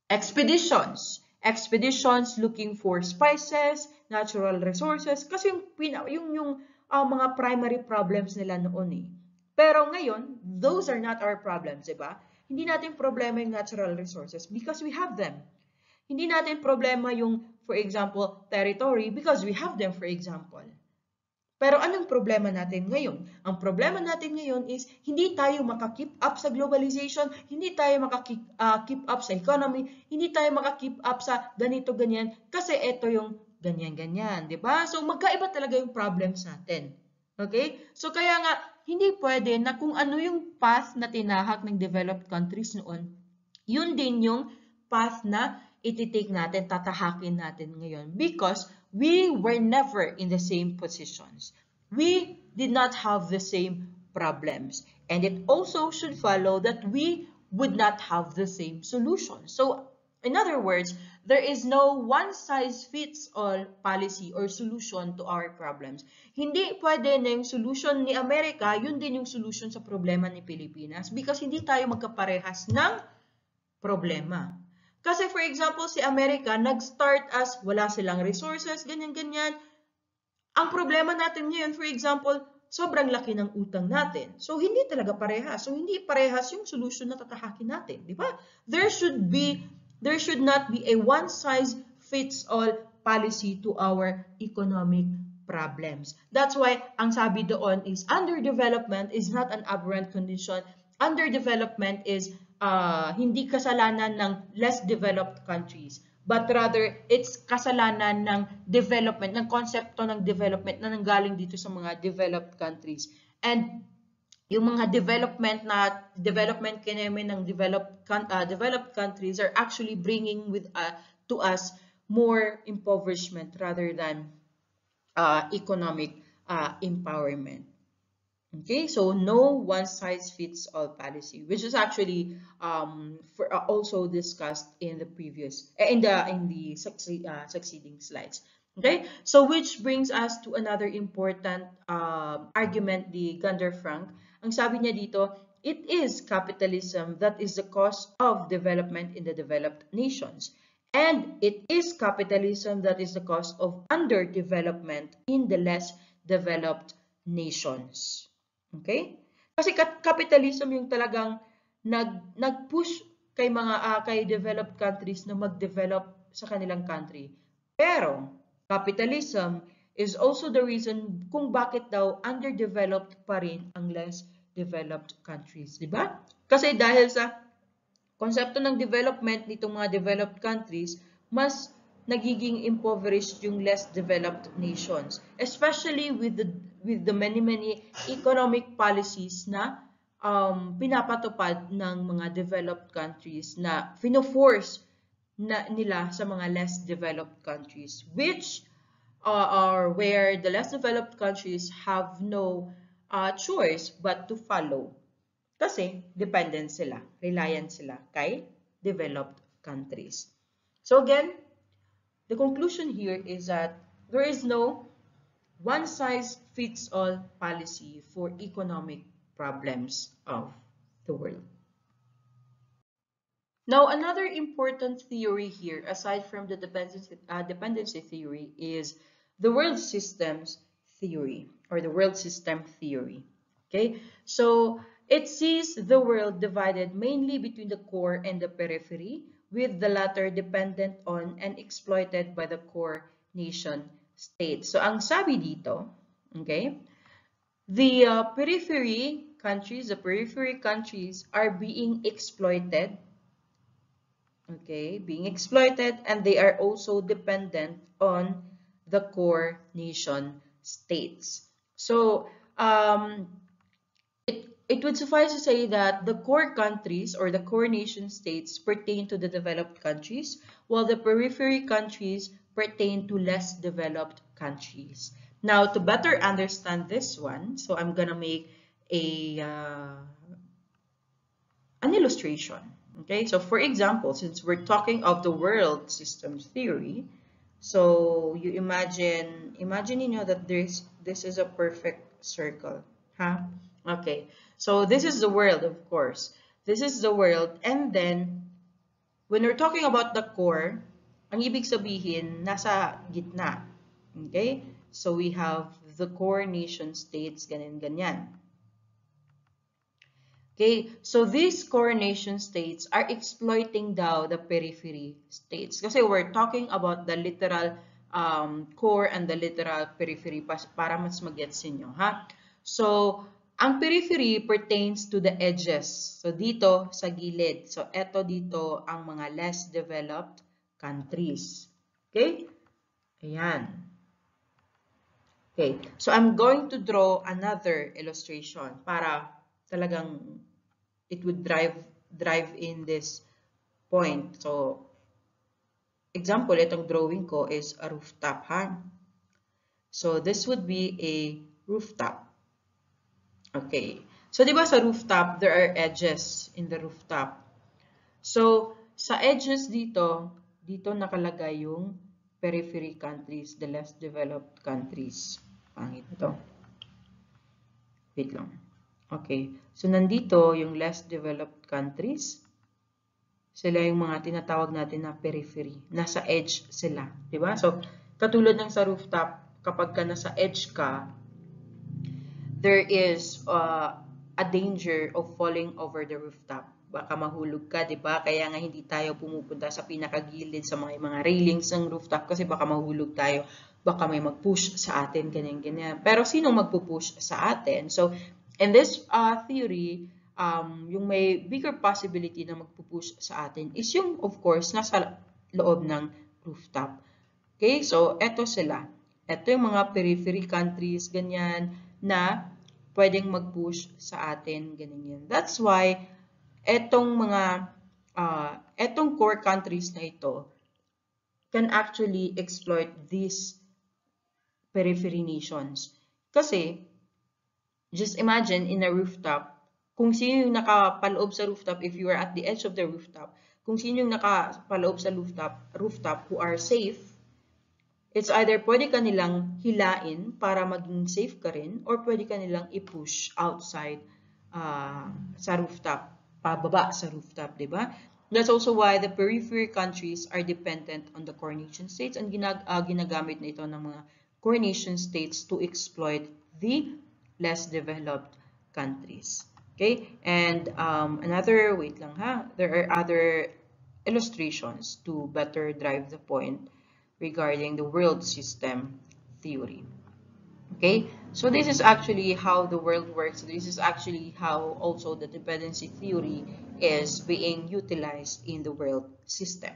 expeditions. Expeditions looking for spices, natural resources. Kasi yung mga primary problems nila noon eh. Pero ngayon, those are not our problems, diba? Hindi natin problema yung natural resources because we have them. Hindi natin problema yung, for example, territory because we have them, for example. Pero anong problema natin ngayon? Ang problema natin ngayon is hindi tayo maka-keep up sa globalization, hindi tayo maka-keep up sa economy, hindi tayo maka-keep up sa ganito, ganyan, kasi ito yung ganyan, ganyan, di ba? So magkaiba talaga yung problems natin. Okay? So kaya nga, hindi pwede na kung ano yung path na tinahak ng developed countries noon, yun din yung path na ititake natin, tatahakin natin ngayon. Because we were never in the same positions. We did not have the same problems. And it also should follow that we would not have the same solutions. So, in other words, there is no one-size-fits-all policy or solution to our problems. Hindi pwede na yung solution ni Amerika, yun din yung solution sa problema ni Pilipinas because hindi tayo magkaparehas ng problema. Kasi for example, si Amerika, nag-start as wala silang resources, ganyan-ganyan. Ang problema natin ngayon, for example, sobrang laki ng utang natin. So, hindi talaga parehas. So, hindi parehas yung solution na tatahakin natin. Di ba? There should not be a one-size-fits-all policy to our economic problems. That's why, ang sabi doon is, underdevelopment is not an aberrant condition. Underdevelopment is hindi kasalanan ng less developed countries, but rather it's kasalanan ng development, ng konsepto ng development na nanggaling dito sa mga developed countries. And yung mga development kineme ng developed countries are actually bringing to us more impoverishment rather than economic empowerment. Okay, so no one-size-fits-all policy, which is actually also discussed in the succeeding slides. Okay, so which brings us to another important argument ni Gunder Frank. Ang sabi niya dito, it is capitalism that is the cause of development in the developed nations. And it is capitalism that is the cause of underdevelopment in the less developed nations. Okay? Kasi capitalism yung talagang nag-push kay developed countries na mag-develop sa kanilang country. Pero capitalism is also the reason kung bakit daw underdeveloped pa rin ang less developed countries, di ba? Kasi dahil sa konsepto ng development nitong mga developed countries, mas nagiging impoverished yung less developed nations, especially with the many economic policies na pinapatupad ng mga developed countries na fino-force nila sa mga less developed countries, which are where the less developed countries have no choice but to follow. Kasi dependent sila, reliant sila kay developed countries. So again, the conclusion here is that there is no one-size-fits-all policy for economic problems of the world. Now, another important theory here, aside from the dependency theory, is the world systems theory, or the world system theory. Okay, so it sees the world divided mainly between the core and the periphery, with the latter dependent on and exploited by the core nation state. So, ang sabi dito, okay, the periphery countries are being exploited, okay, and they are also dependent on the core nation states. So, it would suffice to say that the core countries or the core nation states pertain to the developed countries, while the periphery countries pertain to less developed countries. Now, to better understand this one, so I'm gonna make an illustration. Okay, so for example, since we're talking of the world systems theory, so you imagine that this is a perfect circle, huh? Okay, so this is the world, of course. This is the world, and then when we're talking about the core, ang ibig sabihin nasa gitna. Okay, so we have the core nation states, ganyan. Okay, so these core nation states are exploiting daw the periphery states. Kasi we're talking about the literal core and the literal periphery para mas mag-gets ninyo, ha? So, ang periphery pertains to the edges. So, dito sa gilid. So, eto dito ang mga less developed countries. Okay? Ayan. Okay. So, I'm going to draw another illustration para talagang it would drive in this point. So, example, itong drawing ko is a rooftop, ha? So, this would be a rooftop. Okay. So, di ba sa rooftop, there are edges in the rooftop. So, sa edges dito nakalagay yung periphery countries, the less developed countries. Pangit ito. Wait lang. Okay. So, nandito yung less developed countries. Sila yung mga tinatawag natin na periphery. Nasa edge sila. Diba? So, katulad ng sa rooftop, kapag ka nasa edge ka, there is a danger of falling over the rooftop. Baka mahulog ka, di ba? Kaya nga hindi tayo pumupunta sa pinakagilid sa mga railings ng rooftop kasi baka mahulog tayo. Baka may mag-push sa atin, ganyan-ganyan. Pero sinong magpupush sa atin? So, in this theory, yung may bigger possibility na magpupush sa atin is yung, of course, nasa loob ng rooftop. Okay? So, eto sila. Eto yung mga periphery countries, ganyan, na pwedeng mag-push sa atin, ganyan. That's why, etong core countries na ito can actually exploit these periphery nations. Kasi, just imagine in a rooftop, kung sino yung nakapaloob sa rooftop, if you are at the edge of the rooftop, kung sino yung nakapaloob sa rooftop who are safe, it's either pwede ka nilang hilain para maging safe ka rin, or pwede ka nilang i-push outside sa rooftop, pababa sa rooftop, di ba? That's also why the periphery countries are dependent on the core nation states, and ginagamit na ito ng mga core nation states to exploit the less developed countries. Okay? And wait lang ha, there are other illustrations to better drive the point regarding the world system theory. Okay, so this is actually how the world works. This is actually how also the dependency theory is being utilized in the world system.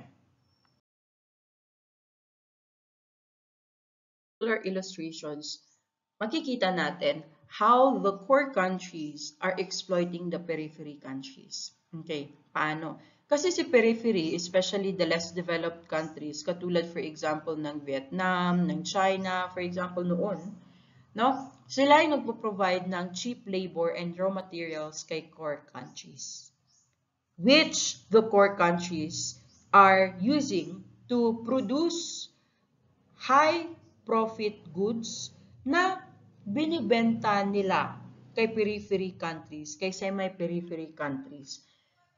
Illustrations, makikita natin how the core countries are exploiting the periphery countries. Okay, paano? Kasi si periphery, especially the less developed countries, katulad for example ng Vietnam, ng China, for example noon, no? Sila yung nagpo-provide ng cheap labor and raw materials kay core countries, which the core countries are using to produce high profit goods na binibenta nila kay periphery countries, kay semi-periphery countries.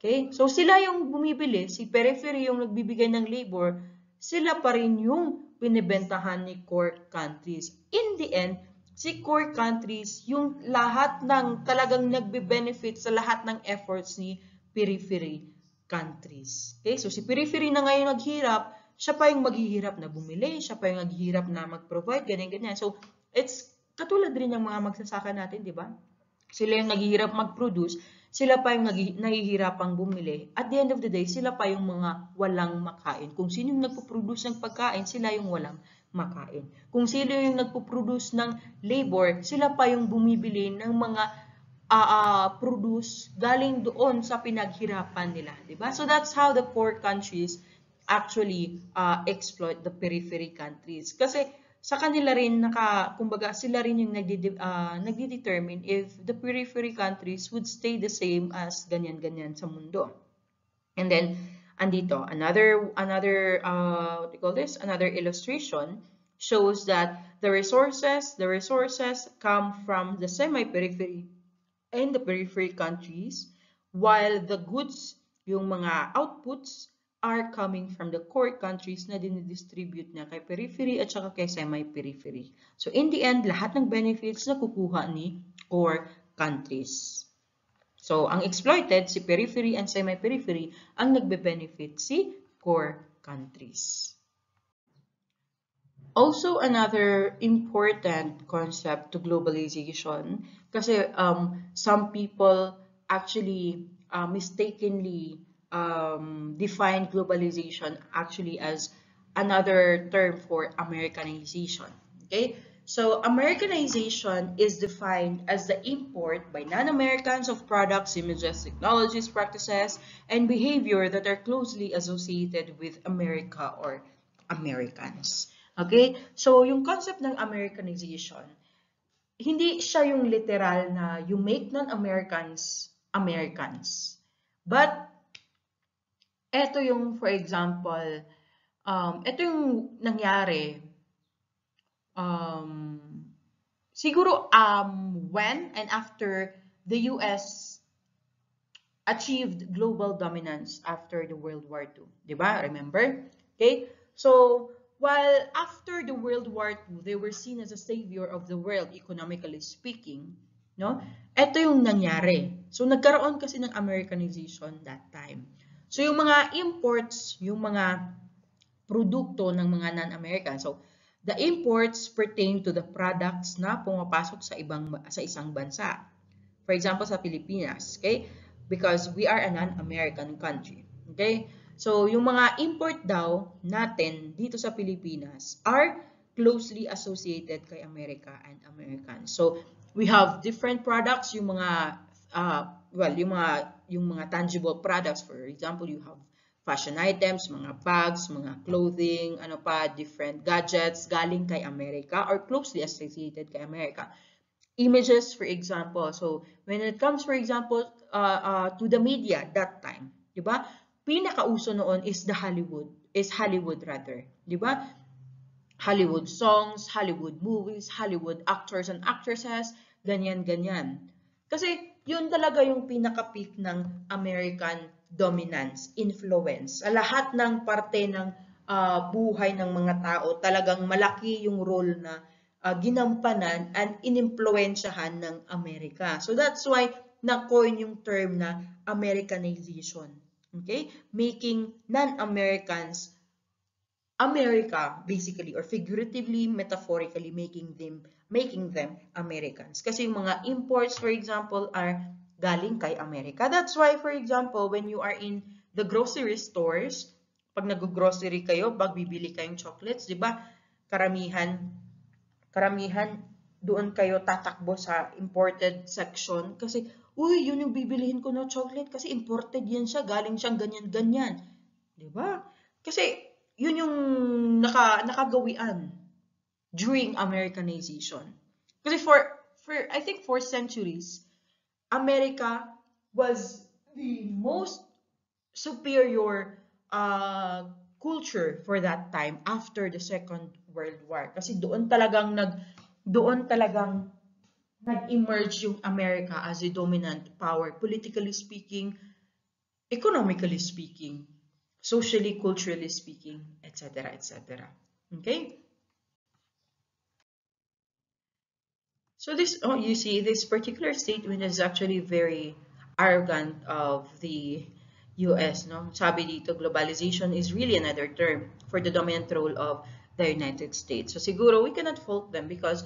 Okay? So, sila yung bumibili, si periphery yung nagbibigay ng labor, sila pa rin yung binibentahan ni core countries. In the end, si core countries, yung lahat ng talagang nagbe-benefit sa lahat ng efforts ni periphery countries. Okay? So, si periphery na ngayon naghirap, siya pa yung maghihirap na bumili, siya pa yung naghihirap na mag-provide, ganyan-ganyan. So, it's katulad rin ng mga magsasaka natin, di ba? Sila yung naghihirap mag-produce, sila pa yung nahihirapang bumili. At the end of the day, sila pa yung mga walang makain. Kung sino yung nagpo-produce ng pagkain, sila yung walang makain. Kung sino yung nagpo-produce ng labor, sila pa yung bumibili ng mga produce galing doon sa pinaghirapan nila. Diba? So that's how the core countries actually exploit the periphery countries. Kasi sa kanila rin, kumbaga, sila rin yung nagdi-determine if the periphery countries would stay the same as ganyan-ganyan sa mundo. And then, andito, another what do you call this? Another illustration shows that the resources come from the semi-periphery and the periphery countries, while the goods, yung mga outputs, are coming from the core countries na dinidistribute niya kay periphery at saka kay semi-periphery. So, in the end, lahat ng benefits na kukuha ni core countries. So, ang exploited, si periphery and semi-periphery, ang nagbe-benefit si core countries. Also, another important concept to globalization, kasi some people actually mistakenly define globalization actually as another term for Americanization. Okay, so Americanization is defined as the import by non-Americans of products, images, technologies, practices, and behavior that are closely associated with America or Americans. Okay? So, yung concept ng Americanization, hindi siya yung literal na you make non-Americans Americans. But, eto yung, for example, eto yung nangyari, um, siguro when and after the US achieved global dominance after the World War II. Diba? Remember? Okay? So, while after the World War II, they were seen as a savior of the world, economically speaking, no? Ito yung nangyari. So, nagkaroon kasi ng Americanization that time. So, yung mga imports, yung mga produkto ng mga non-American. So, the imports pertain to the products na pumapasok sa isang bansa. For example, sa Pilipinas, okay? Because we are a non-American country. Okay? So, yung mga import daw natin dito sa Pilipinas are closely associated kay America and Americans. So, we have different products, yung mga yung mga tangible products. For example, you have fashion items, mga bags, mga clothing, ano pa, different gadgets galing kay America or closely associated kay America. Images, for example. So, when it comes, for example, to the media that time, di ba? Pinakauso noon is Hollywood rather, di ba? Hollywood songs, Hollywood movies, Hollywood actors and actresses, ganyan-ganyan. Kasi yun talaga yung pinaka-peak ng American dominance, influence. Sa lahat ng parte ng buhay ng mga tao, talagang malaki yung role na ginampanan and inimpluensyahan ng Amerika. So that's why na-coin yung term na Americanization. Okay? Making non-Americans America, basically, or figuratively, metaphorically, making them Americans. Kasi yung mga imports, for example, are galing kay America. That's why, for example, when you are in the grocery stores, pag nag-grocery kayo, pag bibili kayong chocolates, di ba? Karamihan doon kayo tatakbo sa imported section kasi, uy, yun yung bibilihin ko na chocolate kasi imported yan siya, galing siyang ganyan-ganyan. Di ba? Kasi, yun yung nakagawian during Americanization. Kasi I think for centuries, America was the most superior culture for that time after the Second World War. Kasi doon talagang nag-emerge yung America as a dominant power, politically speaking, economically speaking, socially, culturally speaking, etc., etc. Okay? So you see, this particular statement is actually very arrogant of the US, no? Sabi dito, globalization is really another term for the dominant role of the United States. So siguro we cannot fault them because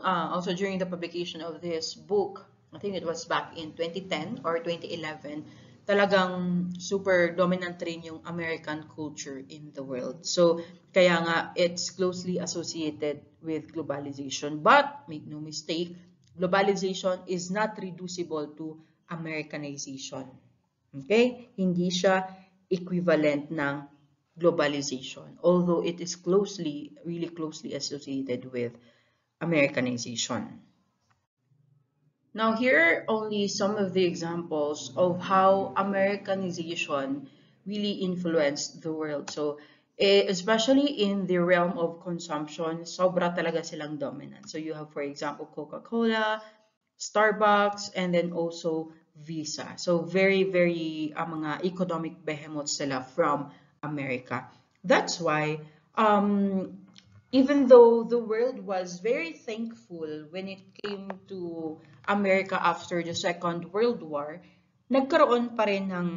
also during the publication of this book, I think it was back in 2010 or 2011, talagang super dominant rin yung American culture in the world. So, kaya nga, it's closely associated with globalization. But, make no mistake, globalization is not reducible to Americanization. Okay? Hindi siya equivalent ng globalization, although it is really closely associated with Americanization. Now, here are only some of the examples of how Americanization really influenced the world. So, especially in the realm of consumption, sobra talaga silang dominant. So, you have, for example, Coca-Cola, Starbucks, and then also Visa. So, very, very mga economic behemoths sila from America. That's why, even though the world was very thankful when it came to America after the Second World War, nagkaroon pa rin ng,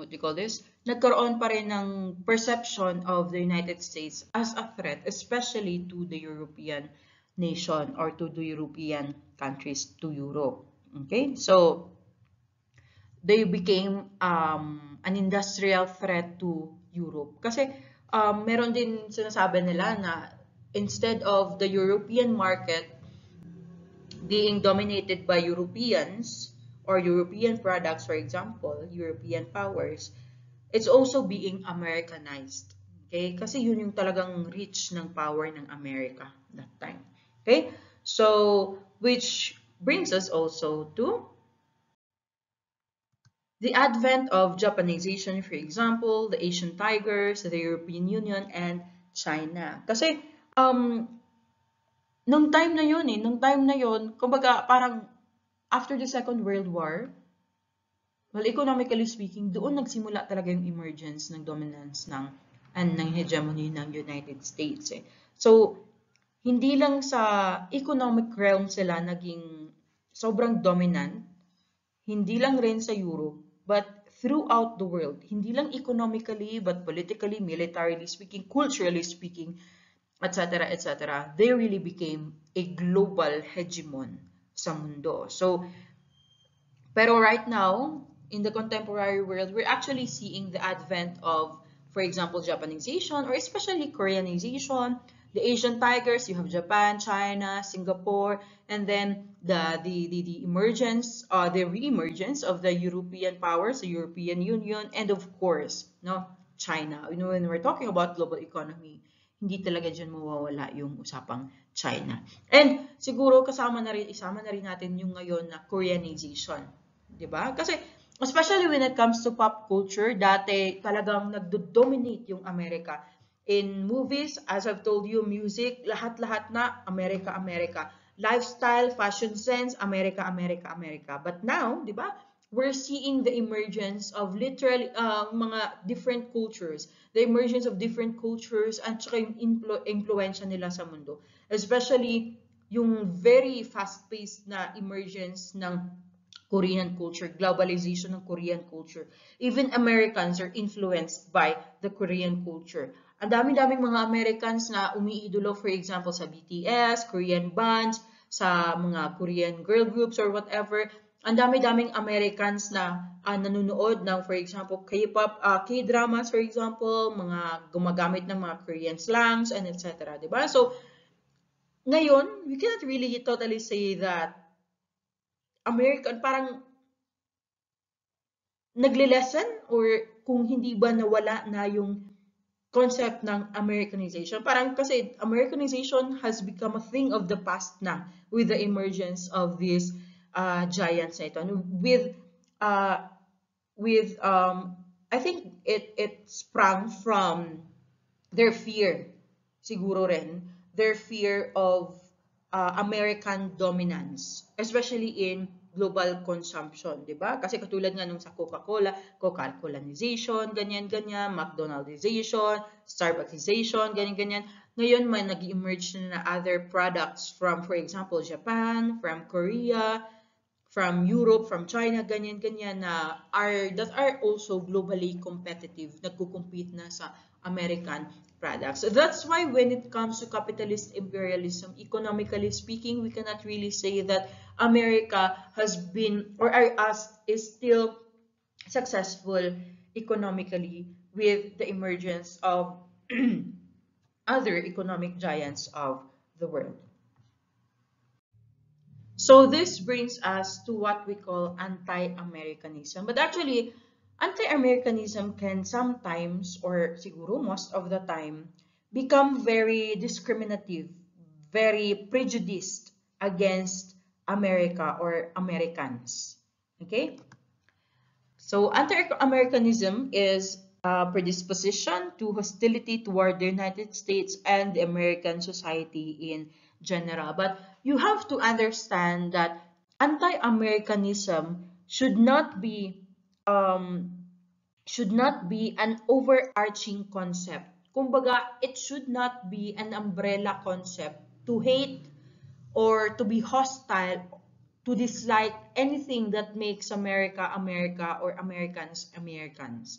what do you call this? nagkaroon pa rin ng perception of the United States as a threat, especially to the European nation or to the European countries, to Europe. Okay, so they became an industrial threat to Europe. Kasi meron din sinasabi nila na instead of the European market being dominated by Europeans or European products, for example, European powers, it's also being Americanized. Okay? Kasi yun yung talagang reach ng power ng America that time. Okay? So, which brings us also to the advent of Japanization, for example, the Asian tigers, the European Union, and China. Kasi, nung time na yun, kumbaga parang after the Second World War, well, economically speaking, doon nagsimula talaga yung emergence ng dominance ng hegemony ng United States. Eh. So, hindi lang sa economic realm sila naging sobrang dominant, hindi lang rin sa Europe, but throughout the world. Hindi lang economically, but politically, militarily speaking, culturally speaking, etc., etc. They really became a global hegemon sa mundo. So, pero right now, in the contemporary world, we're actually seeing the advent of, for example, Japanization or especially Koreanization. The Asian tigers, you have Japan, China, Singapore, and then the emergence, the re-emergence of the European powers, the European Union, and of course, no, China. You know, when we're talking about global economy, hindi talaga dyan mawawala yung usapang China. And siguro isama na rin natin yung ngayon na Koreanization. 'Di ba? Kasi especially when it comes to pop culture, dati talagang nagdo-dominate yung Amerika. In movies, as I've told you, music, lahat-lahat na Amerika, Amerika. Lifestyle, fashion sense, Amerika, Amerika, Amerika. But now, 'di ba? We're seeing the emergence of literally mga different cultures, the emergence of different cultures at saka yung influensya nila sa mundo. Especially yung very fast-paced na emergence ng Korean culture, globalization ng Korean culture. Even Americans are influenced by the Korean culture. Ang dami-daming mga Americans na umiidolo, for example, sa BTS, Korean bands, sa mga Korean girl groups or whatever. Ang dami-daming Americans na nanonood ng, for example, K-pop, K-dramas, for example, mga gumagamit ng mga Korean slangs, and etc. Diba? So, ngayon, we cannot really totally say that American, parang nagle-lessen or kung hindi ba nawala na yung concept ng Americanization. Parang kasi Americanization has become a thing of the past na with the emergence of these giants na ito. I think it sprang from their fear, siguro rin, their fear of American dominance, especially in global consumption, di ba? Kasi katulad nga nung sa Coca-Cola, Coca-Colanization, ganyan-ganyan, McDonaldization, Starbucksization, ganyan-ganyan. Ngayon, may nag-emerge na other products from, for example, Japan, from Korea, from Europe, from China, ganyan-ganyan that are also globally competitive, nagko-compete na sa American products. So that's why when it comes to capitalist imperialism, economically speaking, we cannot really say that America has been or is still successful economically with the emergence of other economic giants of the world. So this brings us to what we call anti-Americanism. But actually, anti-Americanism can sometimes, or siguro most of the time, become very discriminative, very prejudiced against America or Americans. Okay? So anti-Americanism is a predisposition to hostility toward the United States and the American society in general. But you have to understand that anti-Americanism should not be an overarching concept. Kumbaga, it should not be an umbrella concept to hate or to be hostile, to dislike anything that makes America America or Americans Americans.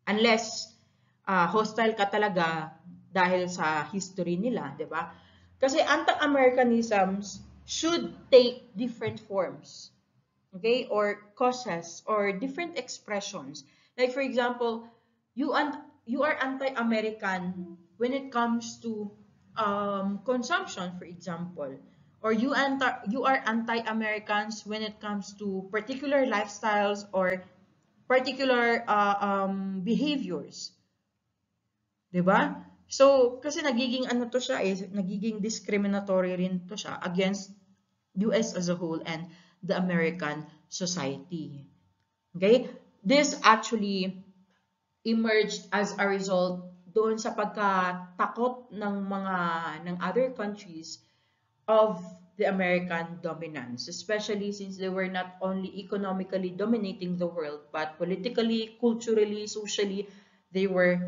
Unless hostile ka talaga dahil sa history nila, di ba? Kasi anti-Americanisms should take different forms, okay, or causes or different expressions. Like for example, you are anti-American when it comes to consumption, for example, or you are anti-Americans when it comes to particular lifestyles or particular behaviors, 'di ba? So, kasi nagiging ano to siya nagiging discriminatory rin to siya against US as a whole and the American society. Okay? This actually emerged as a result doon sa pagkatakot ng other countries of the American dominance, especially since they were not only economically dominating the world, but politically, culturally, socially, they were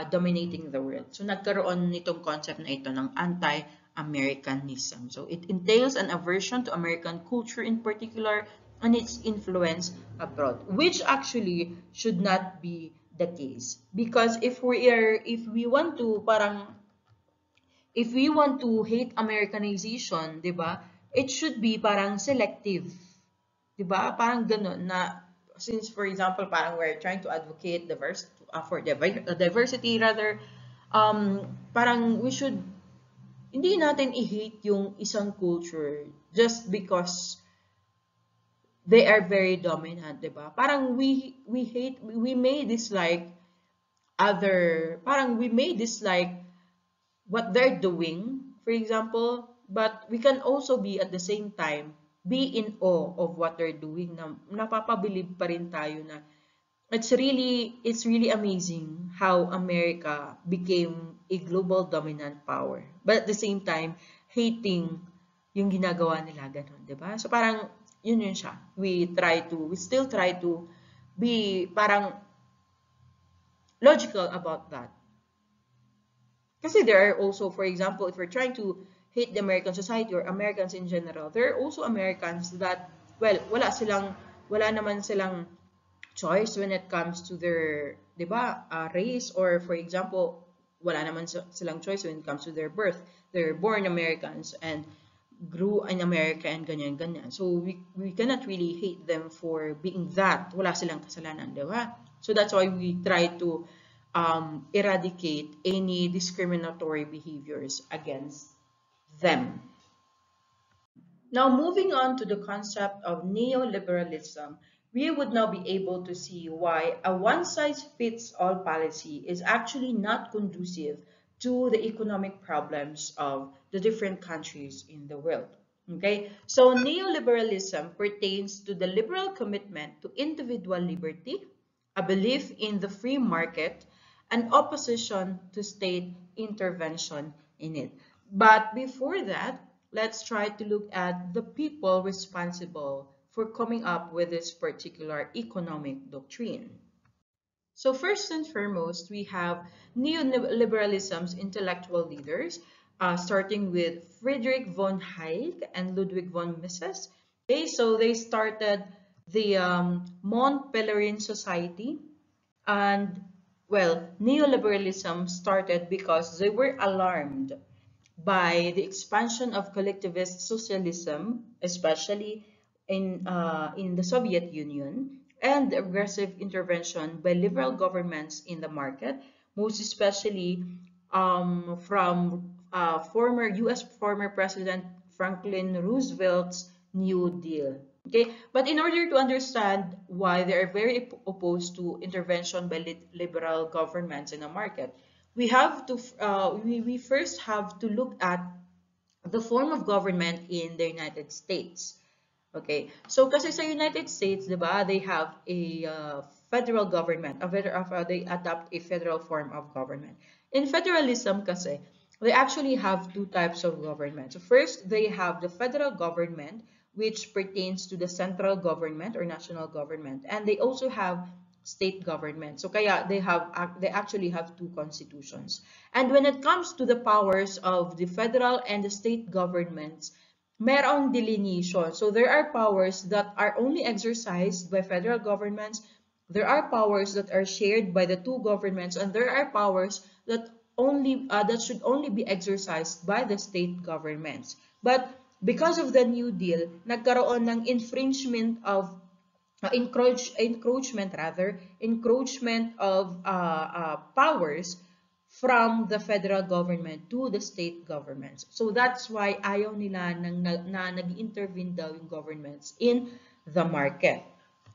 dominating the world. So nagkaroon nitong concept na ito ng anti-Americanism. So it entails an aversion to American culture in particular and its influence abroad, which actually should not be the case. Because if we want to hate Americanization, 'di ba? It should be parang selective. 'Di ba? Parang ganun na since for example, parang we're trying to advocate diversity rather, parang we should hindi natin i-hate yung isang culture just because they are very dominant, 'di ba? Parang we may dislike what they're doing, for example, but we can also be at the same time be in awe of what they're doing na napapabilib pa rin tayo na it's really amazing how America became a global dominant power. But at the same time, hating yung ginagawa nila ganun, 'di ba? So parang yun siya. We still try to be parang logical about that. Kasi there are also, for example, if we're trying to hate the American society or Americans in general, there are also Americans that, well, wala naman silang choice when it comes to their, di ba, race, or for example, wala naman silang choice when it comes to their birth. They're born Americans and grew in America and ganyan. So we cannot really hate them for being that. Wala silang kasalanan, di ba? So that's why we try to eradicate any discriminatory behaviors against them. Now, moving on to the concept of neoliberalism, we would now be able to see why a one-size-fits-all policy is actually not conducive to the economic problems of the different countries in the world. Okay, so neoliberalism pertains to the liberal commitment to individual liberty, a belief in the free market, and opposition to state intervention in it. But before that, let's try to look at the people responsible for coming up with this particular economic doctrine. So first and foremost, we have neoliberalism's intellectual leaders, starting with Friedrich von Hayek and Ludwig von Mises. Okay, so they started the Mont Pelerin Society, and well, neoliberalism started because they were alarmed by the expansion of collectivist socialism, especially in the Soviet Union, and the aggressive intervention by liberal governments in the market, most especially from former U.S. former President Franklin Roosevelt's New Deal. Okay, but in order to understand why they are very opposed to intervention by liberal governments in the market, we first have to look at the form of government in the United States. Okay, so kasi sa United States, diba, they have a federal government, they adopt a federal form of government. In federalism kasi, they actually have two types of government. So first, they have the federal government, which pertains to the central government or national government, and they also have state government. So kaya they actually have two constitutions. And when it comes to the powers of the federal and the state governments, merong delineation. So there are powers that are only exercised by federal governments There are powers that are shared by the two governments, and there are powers that that should only be exercised by the state governments. But because of the New Deal, nagkaroon ng infringement of encroachment of powers from the federal government to the state governments. So that's why ayaw nila na nag-intervene daw yung governments in the market.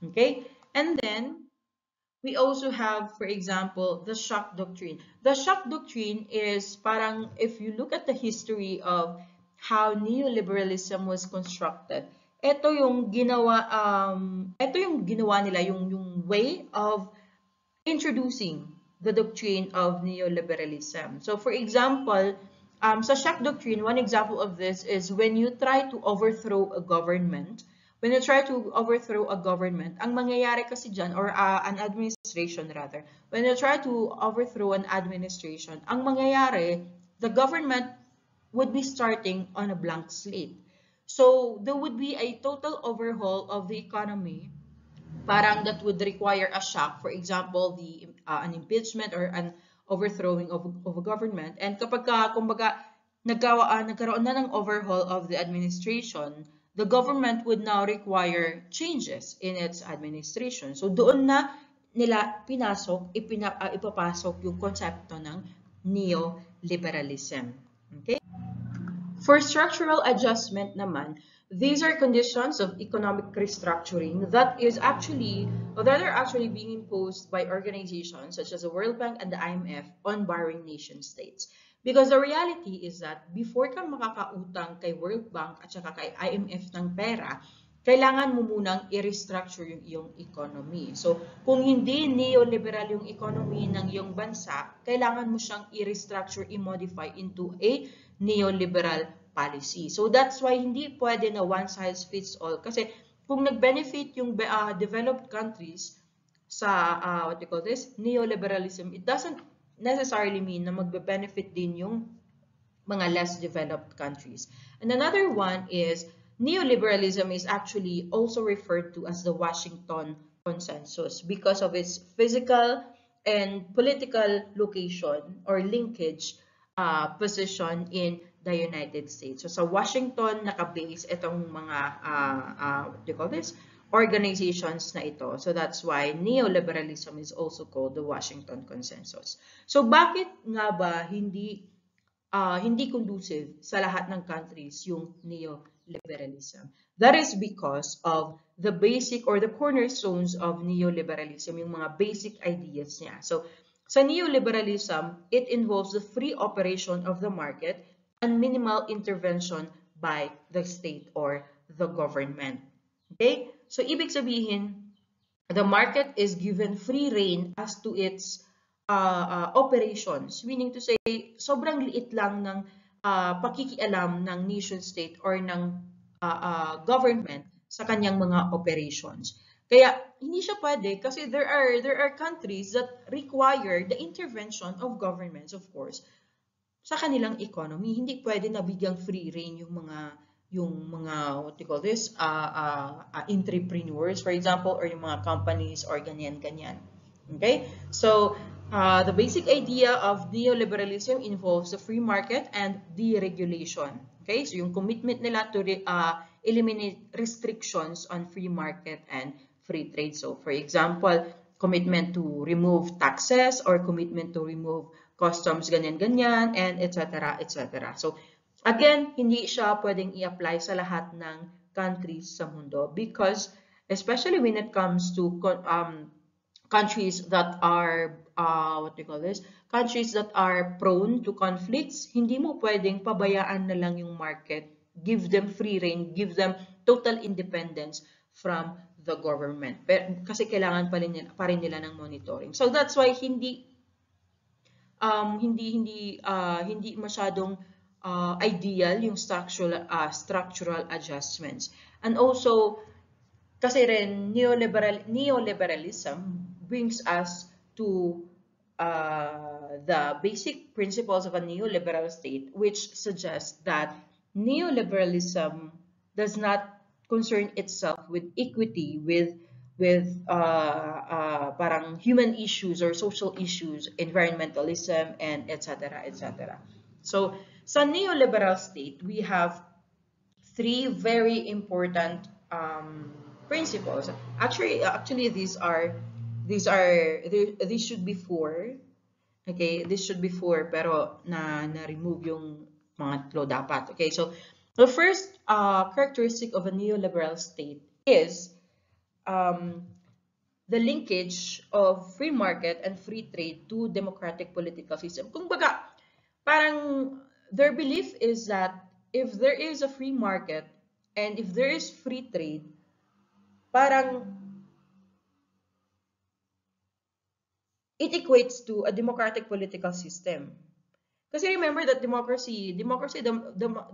Okay? And then, we also have, for example, the shock doctrine. The shock doctrine is parang, if you look at the history of how neoliberalism was constructed, ito yung ginawa nila, yung way of introducing the doctrine of neoliberalism. So, for example, sa shock doctrine, one example of this is when you try to overthrow a government. When you try to overthrow a government, ang mangyayari kasi dyan, or an administration rather, when you try to overthrow an administration, ang mangyayari, the government would be starting on a blank slate. So there would be a total overhaul of the economy. Parang that would require a shock. For example, an impeachment or an overthrowing of a government. And kapag kumbaga, nagkaroon na ng overhaul of the administration, the government would now require changes in its administration. So doon na nila ipapasok yung konsepto ng neoliberalism. Okay? For structural adjustment naman, these are conditions of economic restructuring that are actually being imposed by organizations such as the World Bank and the IMF on borrowing nation states. Because the reality is that before ka makakautang kay World Bank at saka kay IMF ng pera, kailangan mo munang i-restructure yung iyong economy. So, kung hindi neoliberal yung economy ng iyong bansa, kailangan mo siyang i-restructure, i-modify into a neoliberal policy. So, that's why hindi pwede na one size fits all. Kasi kung nag-benefit yung developed countries sa, neoliberalism, it doesn't necessarily mean na magbe-benefit din yung mga less developed countries. And another one is, neoliberalism is actually also referred to as the Washington Consensus because of its physical and political location or linkage position in the United States. So sa Washington nakabase itong mga organizations na ito. So that's why neoliberalism is also called the Washington Consensus. So bakit nga ba hindi conducive sa lahat ng countries yung neoliberalism? That is because of the basic or the cornerstones of neoliberalism, yung mga basic ideas niya. So, sa neoliberalism, it involves the free operation of the market and minimal intervention by the state or the government. Okay? So, ibig sabihin, the market is given free rein as to its operations, meaning to say, sobrang liit lang ng pakikialam ng nation state or ng government sa kanyang mga operations. Kaya hindi siya pwede kasi there are countries that require the intervention of governments, of course, sa kanilang economy. Hindi pwede na bigyang free rein yung mga entrepreneurs, for example, or yung mga companies or ganyan-ganyan. Okay? So, the basic idea of neoliberalism involves the free market and deregulation. Okay? So, yung commitment nila to eliminate restrictions on free market and free trade. So, for example, commitment to remove taxes or commitment to remove customs, ganyan-ganyan, and etc. etc. So, again, hindi siya pwedeng i-apply sa lahat ng countries sa mundo because especially when it comes to countries that are countries that are prone to conflicts, hindi mo pwedeng pabayaan na lang yung market, give them free rein, give them total independence from the government. Kasi kailangan pa rin nila ng monitoring. So that's why hindi masyadong ideal yung structural adjustments. And also, kasi rin neoliberalism brings us to the basic principles of a neoliberal state, which suggests that neoliberalism does not concern itself with equity, with parang human issues or social issues, environmentalism, and etc. etc. So sa neoliberal state, we have three very important principles. Actually, these should be four. Okay, this should be four, pero na-remove yung mga tatlo dapat. Okay, so the first characteristic of a neoliberal state is um, the linkage of free market and free trade to democratic political system. Kung baga, parang their belief is that if there is a free market and if there is free trade, parang it equates to a democratic political system. Kasi remember that the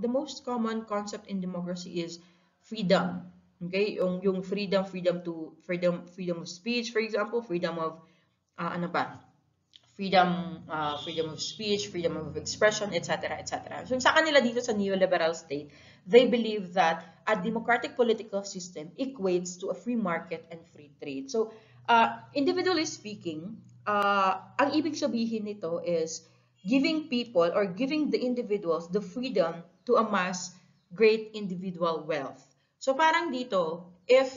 most common concept in democracy is freedom. Okay? Yung freedom of speech, for example, freedom of ano pa? Freedom of speech, freedom of expression, etc., etc. So sa kanila dito sa neoliberal state, they believe that a democratic political system equates to a free market and free trade. So individually speaking, ang ibig sabihin nito is giving people or giving the individuals the freedom to amass great individual wealth. So parang dito, if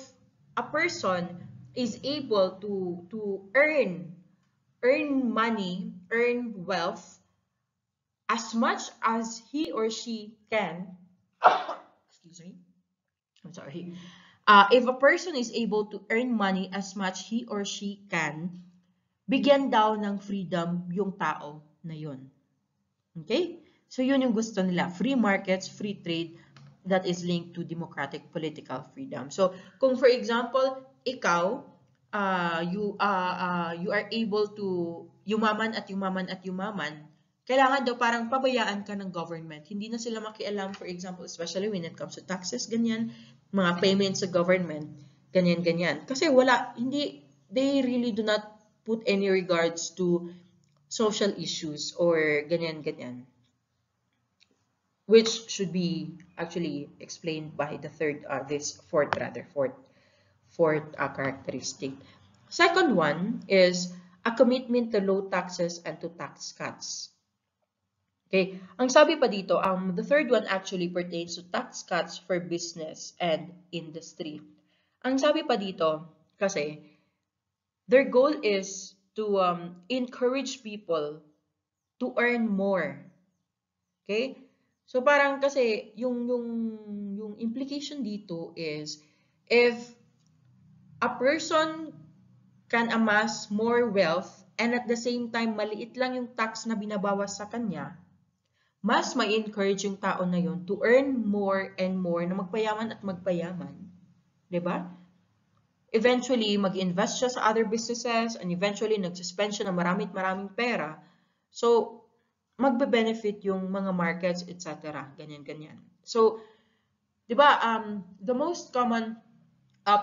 a person is able to earn money, earn wealth as much as he or she can, excuse me, I'm sorry. If a person is able to earn money as much he or she can, bigyan daw ng freedom yung tao na yun. Okay? So yun yung gusto nila. Free markets, free trade that is linked to democratic political freedom. So kung for example, ikaw, you are able to yumaman at yumaman, kailangan daw parang pabayaan ka ng government. Hindi na sila makialam, for example, especially when it comes to taxes, ganyan, mga payments sa government, ganyan. Kasi they really do not put any regards to social issues or ganyan, which should be actually explained by the fourth characteristic. Second one is a commitment to low taxes and to tax cuts. Okay, ang sabi pa dito, the third one actually pertains to tax cuts for business and industry. Ang sabi pa dito, kasi their goal is to encourage people to earn more. Okay? So parang kasi yung implication dito is if a person can amass more wealth and at the same time maliit lang yung tax na binabawas sa kanya, mas ma-encourage yung tao na yun to earn more and more na magpayaman at magpayaman. 'Di ba? Eventually, mag-invest siya sa other businesses and eventually, nag-suspend siya ng maraming pera. So, magbe-benefit yung mga markets, etc. Ganyan. So, di ba, the most common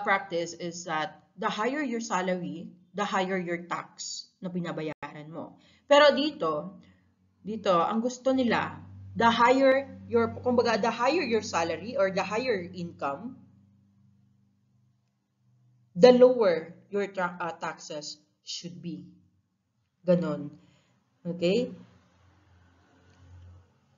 practice is that the higher your salary, the higher your tax na binabayaran mo. Pero dito, ang gusto nila, the higher your salary or the higher income, the lower your taxes should be. Ganon. Okay?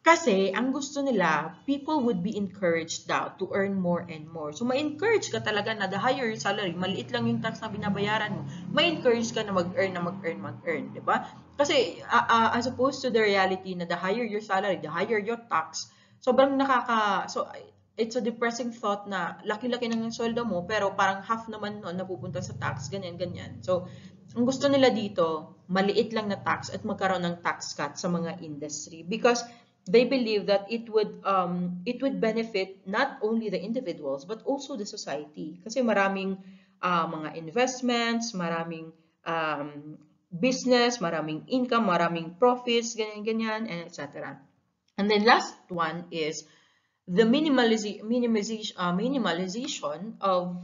Kasi, ang gusto nila, people would be encouraged daw to earn more and more. So, ma-encourage ka talaga na the higher your salary, maliit lang yung tax na binabayaran mo, ma-encourage ka na mag-earn, di ba? Kasi, as opposed to the reality na the higher your salary, the higher your tax, sobrang it's a depressing thought na laki-laki ng sweldo mo, pero parang half naman nun napupunta sa tax, ganyan. So, ang gusto nila dito, maliit lang na tax at magkaroon ng tax cut sa mga industry because they believe that it would benefit not only the individuals but also the society. Kasi maraming mga investments, maraming business, maraming income, maraming profits, ganyan, and etc. And then last one is the minimalization of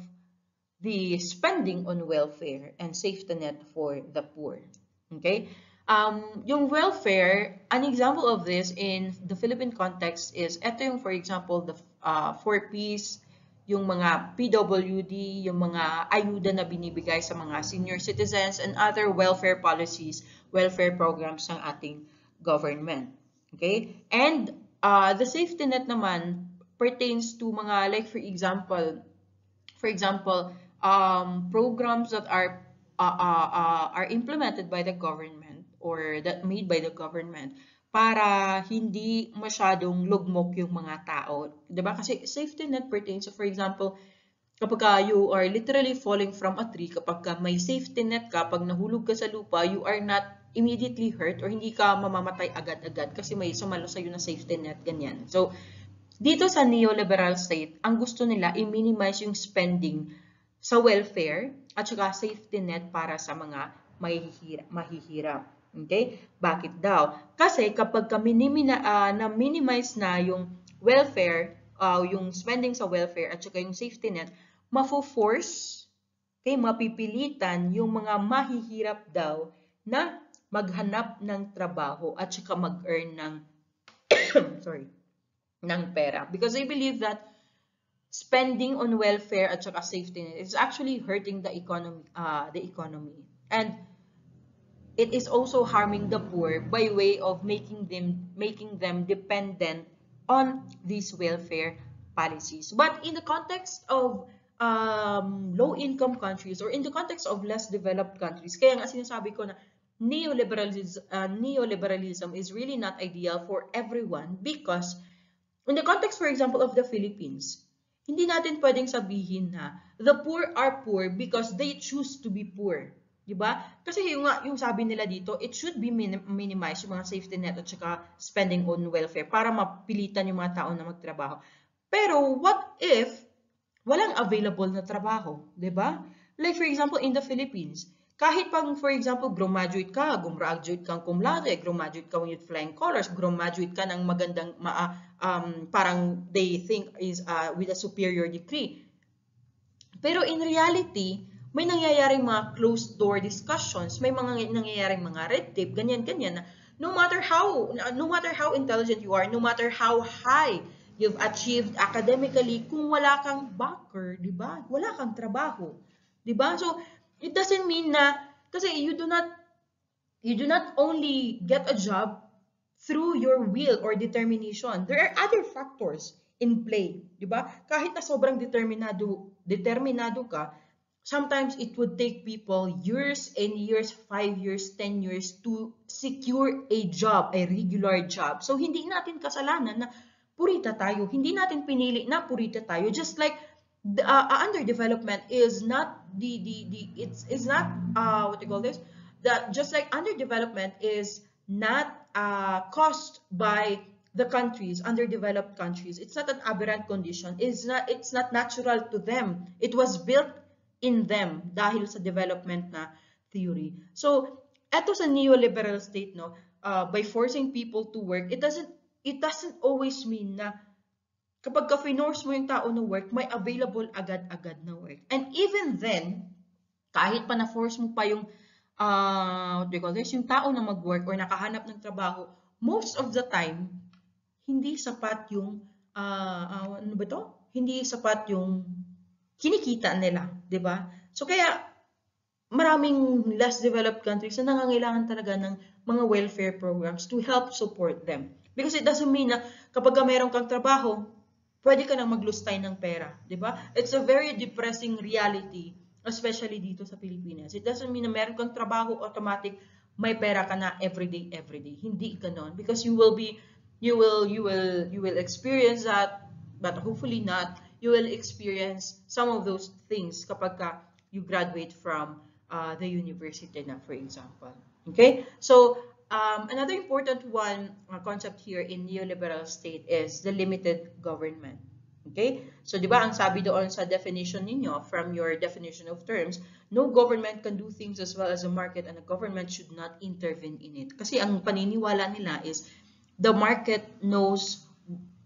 the spending on welfare and safety net for the poor. Okay? Yung welfare, an example of this in the Philippine context is, ito yung, for example, the 4Ps, yung mga PWD, yung mga ayuda na binibigay sa mga senior citizens and other welfare policies, welfare programs ng ating government. Okay? And the safety net naman pertains to mga like for example, programs that are implemented by the government or that made by the government para hindi masyadong lugmok yung mga tao. 'Di ba? Kasi safety net pertains, so for example, kapag you are literally falling from a tree, kapag may safety net ka, pag nahulog ka sa lupa, you are not immediately hurt or hindi ka mamamatay agad-agad kasi may sumalo sa'yo na safety net, ganyan. So, dito sa neoliberal state, ang gusto nila i-minimize yung spending sa welfare at saka safety net para sa mga mahihirap. Okay? Bakit daw? Kasi kapag na-minimize na yung welfare, yung spending sa welfare at saka yung safety net, mafo-force, okay, mapipilitan yung mga mahihirap daw na maghanap ng trabaho at saka mag-earn ng ng pera. Because I believe that spending on welfare at saka safety net is actually hurting the economy. And it is also harming the poor by way of making them dependent on these welfare policies. But in the context of low-income countries or in the context of less developed countries, kaya nga sinasabi ko na neoliberalism is really not ideal for everyone because in the context, for example, of the Philippines, hindi natin pwedeng sabihin na the poor are poor because they choose to be poor. Diba? Kasi yung sabi nila dito, it should be minimized yung mga safety net at saka spending on welfare para mapilitan yung mga tao na magtrabaho. Pero what if walang available na trabaho? Diba? Like for example, in the Philippines, kahit pang for example, graduate kang cum laude, graduate ka with flying colors, graduate ka ng magandang, parang they think is with a superior degree. Pero in reality, may nangyayaring mga closed door discussions, may mga nangyayaring mga red tape, ganyan-ganyan na no matter how intelligent you are, no matter how high you've achieved academically, kung wala kang backer, 'di ba? Wala kang trabaho, 'di ba? So it doesn't mean na kasi you do not only get a job through your will or determination. There are other factors in play, 'di ba? Kahit na sobrang determinado ka, sometimes it would take people years and years, 5 years, 10 years to secure a job, a regular job. So hindi natin kasalanan na purita tayo. Hindi natin pinili na purita tayo. Just like the underdevelopment is not it's not what you call this? Just like underdevelopment is not caused by the countries, underdeveloped countries. It's not an aberrant condition. It's not natural to them. It was built in them dahil sa development na theory. So, eto sa neoliberal state, no, by forcing people to work, it doesn't always mean na kapag ka-force mo yung tao na work, may available agad-agad na work. And even then, kahit pa na-force mo pa yung what do you call this, yung tao na mag-work or nakahanap ng trabaho, most of the time, hindi sapat yung ano ba to? Hindi sapat yung kinikita nila, 'di ba? So kaya maraming less developed countries na nangangailangan talaga ng mga welfare programs to help support them. Because it doesn't mean na kapag meron kang trabaho, pwede ka nang maglustay ng pera, 'di ba? It's a very depressing reality, especially dito sa Pilipinas. It doesn't mean na meron kang trabaho automatic may pera ka na everyday. Hindi ganoon because you will experience that, but hopefully not. You will experience some of those things kapag you graduate from the university na, for example. Okay? So, another important concept here in neoliberal state is the limited government. Okay? So, di ba, ang sabi doon sa definition ninyo, from your definition of terms, no government can do things as well as a market and a government should not intervene in it. Kasi ang paniniwala nila is the market knows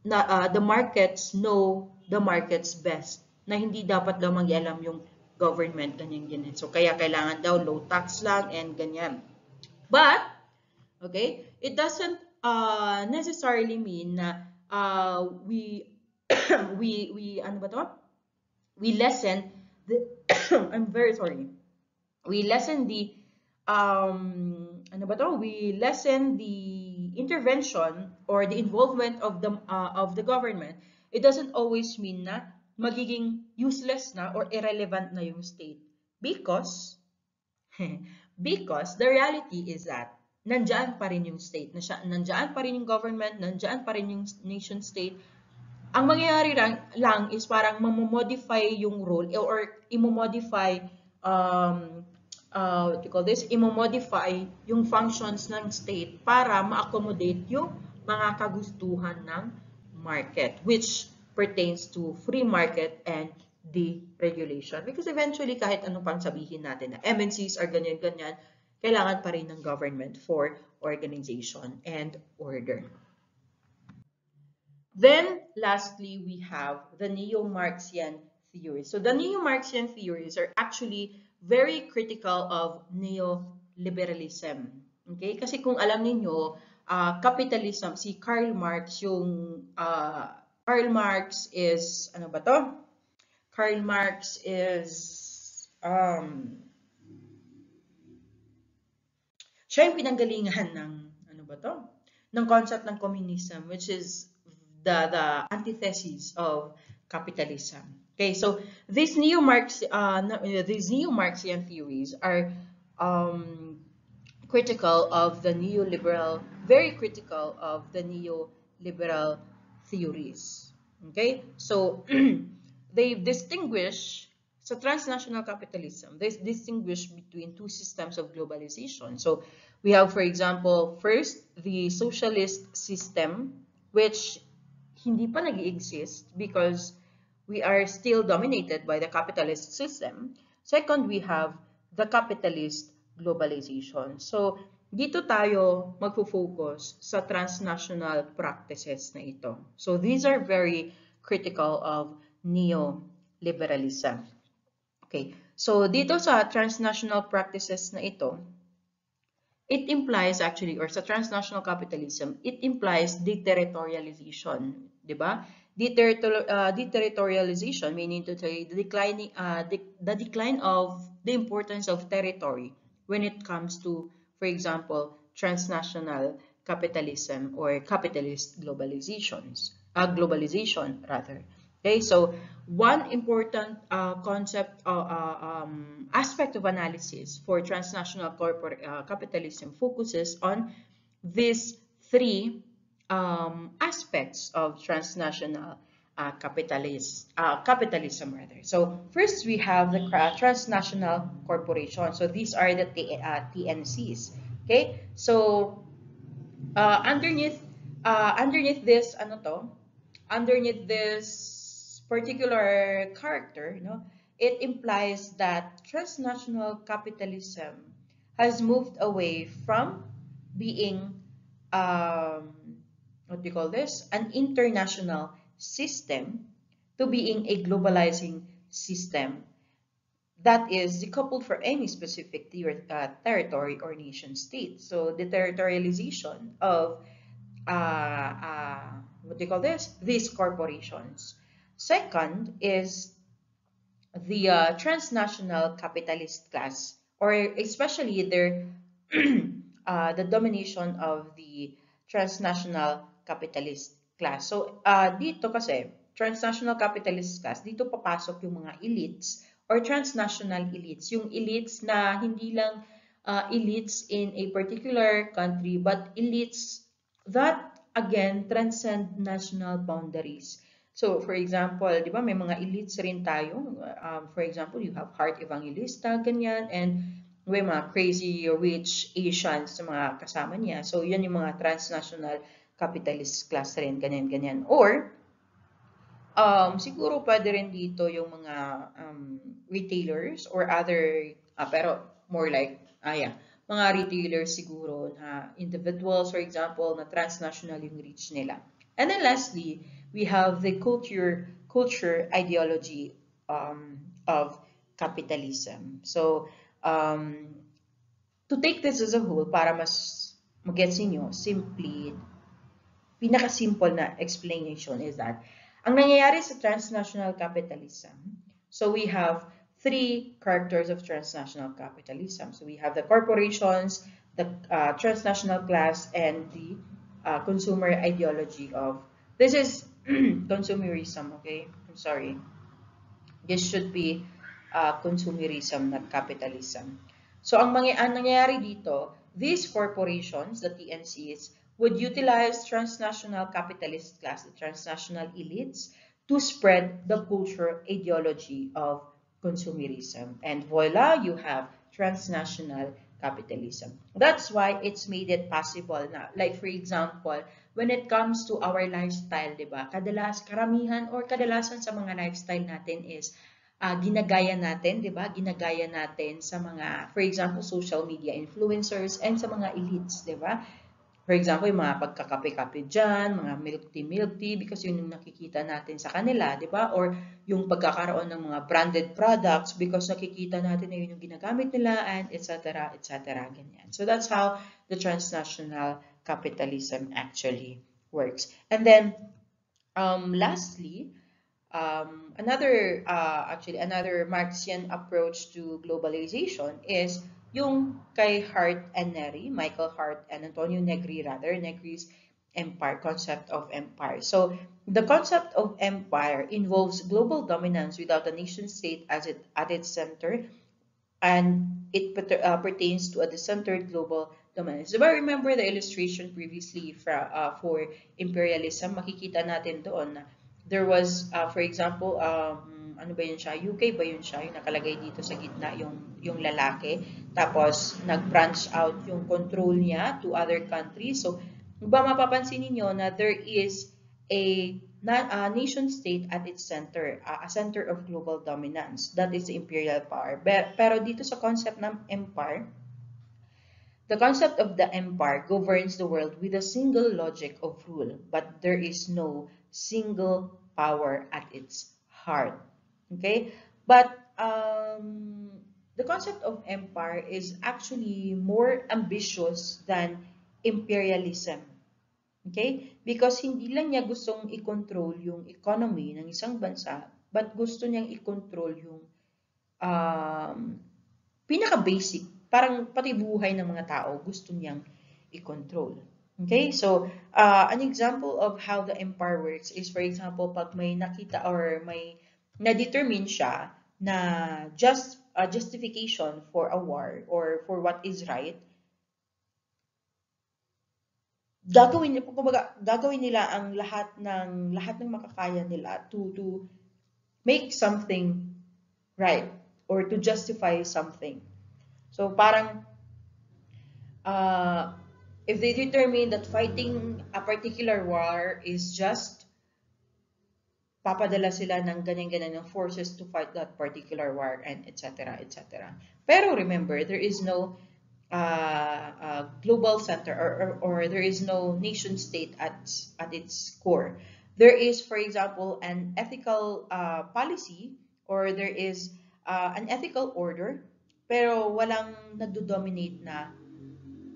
the markets know the markets best, na hindi dapat daw mag-ialam yung government, ganyan. So, kaya kailangan daw low tax lang and ganyan. But, okay, it doesn't necessarily mean na we ano ba to? we lessen the I'm very sorry. We lessen the ano ba to? We lessen the intervention or the involvement of the government. It doesn't always mean na magiging useless na or irrelevant na yung state because because the reality is that nandiyan pa rin yung state, nandiyan pa rin yung government, nandiyan pa rin yung nation state. Ang mangyayari lang is parang mamomodify yung role or imomodify what you call this, imomodify yung functions ng state para ma-accommodate yung mga kagustuhan ng market, which pertains to free market and deregulation. Because eventually, kahit anong pang sabihin natin na MNCs are ganyan-ganyan, kailangan pa rin ng government for organization and order. Then, lastly, we have the neo-Marxian theories. So the neo-Marxian theories are actually very critical of neoliberalism. Okay? Kasi kung alam niyo, capitalism, si Karl Marx, Karl Marx is, ano ba to? Karl Marx is, siya yung pinanggalingan ng, ano ba to? Ng concept ng communism, which is the antithesis of capitalism. Okay, so these neo-Marxian theories are critical of the neoliberal, very critical of the neoliberal theories. Okay, so they distinguish sa transnational capitalism, they distinguish between two systems of globalization. So we have, for example, first the socialist system, which hindi pa nag-exist because we are still dominated by the capitalist system. Second, we have the capitalist globalization. So, dito tayo magfo-focus sa transnational practices na ito. So, these are very critical of neoliberalism. Okay, so dito sa transnational practices na ito, it implies actually, or sa transnational capitalism, it implies deterritorialization, di ba? Deterritorialization, meaning to say the decline of the importance of territory when it comes to, for example, transnational capitalism or capitalist globalization rather. Okay, so one important concept, aspect of analysis for transnational corporate capitalism focuses on these three aspects of transnational capitalism rather. So first we have the transnational corporation. So these are the TNCs. Okay, so underneath this, underneath this particular character, it implies that transnational capitalism has moved away from being what do you call this? An international system to being a globalizing system that is decoupled from any specific territory or nation state. So the territorialization of what do you call this? These corporations. Second is the transnational capitalist class, or especially their the domination of the transnational capitalist class. So dito kasi transnational capitalist class, dito papasok yung mga elites or transnational elites, yung elites na hindi lang elites in a particular country but elites that again transcend national boundaries. So, for example, di ba, may mga elites rin tayo. For example, you have Heart Evangelista, ganyan, and may mga crazy rich Asians sa mga kasama niya. So, yan yung mga transnational capitalist class rin, ganyan. Or, siguro pwede rin dito yung mga retailers or other, pero more like, mga retailers siguro na individuals, for example, na transnational yung reach nila. And then lastly, we have the culture ideology of capitalism. So, to take this as a whole, para mas mag-gets niyo, simply, pinaka-simple na explanation is that ang nangyayari sa transnational capitalism, So we have three characters of transnational capitalism. So we have the corporations, the transnational class, and the consumer ideology of, this is consumerism, okay? I'm sorry. This should be consumerism, not capitalism. So ang nangyayari dito, these corporations, the TNCs, would utilize transnational capitalist class, the transnational elites, to spread the culture ideology of consumerism. And voila, you have transnational capitalism. That's why it's made it possible na, like for example, when it comes to our lifestyle, di ba? Karamihan or kadalasan sa mga lifestyle natin is ginagaya natin, di ba? Ginagaya natin sa mga, for example, social media influencers and sa mga elites, di ba? For example, yung mga pagkakape-kape dyan, mga milk tea, because yun yung nakikita natin sa kanila, di ba? Or yung pagkakaroon ng mga branded products because nakikita natin na yun yung ginagamit nila and etc. etc. ganyan. So that's how the transnational capitalism actually works. And then, lastly, another Marxian approach to globalization is yung kay Hart and Neri, Michael Hart and Antonio Negri rather, Negri's empire, concept of empire. So the concept of empire involves global dominance without a nation state at its center, and it pertains to a decentered global dominance. So remember the illustration previously for imperialism, makikita natin doon na there was, for example, ano ba yun siya? UK ba yun siya? Yung nakalagay dito sa gitna, yung lalaki. Tapos, nag-branch out yung control niya to other countries. So, ba mapapansin niyo na there is a nation state at its center, a center of global dominance. That is the imperial power. Pero dito sa concept ng empire, the concept of the empire governs the world with a single logic of rule, but there is no single power at its heart. Okay? But the concept of empire is actually more ambitious than imperialism. Okay? Because hindi lang niya gustong i-control yung economy ng isang bansa, but gusto niyang i-control yung pinaka-basic, parang pati buhay ng mga tao, gusto niyang i-control. Okay? So, an example of how the empire works is, for example, pag may nakita or may na-determine siya na justification for a war or for what is right, gagawin nila ang lahat ng makakaya nila to make something right or to justify something. So parang if they determine that fighting a particular war is just, papadala sila ng ganyan-ganyan ng forces to fight that particular war and etc. etc. Pero remember, there is no global center or there is no nation state at its core. There is, for example, an ethical policy or there is an ethical order, pero walang nagdo-dominate na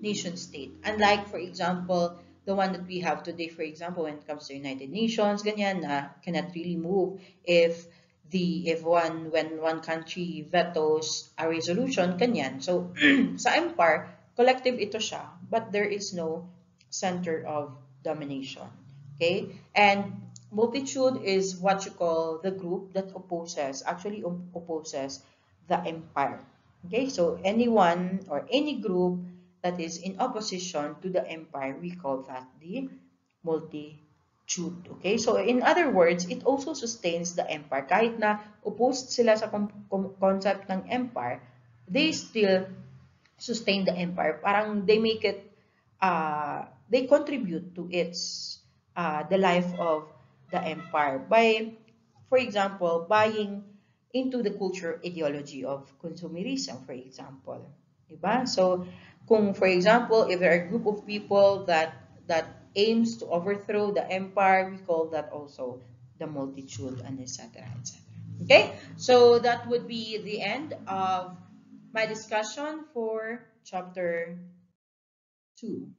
nation state. Unlike, for example, the one that we have today, for example, when it comes to United Nations, ganyan na cannot really move when one country vetoes a resolution, ganyan. So sa empire, collective ito siya, but there is no center of domination. Okay? And multitude is what you call the group that opposes the empire. Okay? So anyone or any group that is in opposition to the empire, we call that the multitude. Okay? So in other words, it also sustains the empire. Kahit na opposed sila sa concept ng empire, they still sustain the empire. Parang they make it, they contribute to its, the life of the empire by, for example, buying into the culture ideology of consumerism, for example. Diba? So, kung for example, if there are a group of people that aims to overthrow the empire, we call that also the multitude and etc. etc. Okay? So that would be the end of my discussion for chapter 2.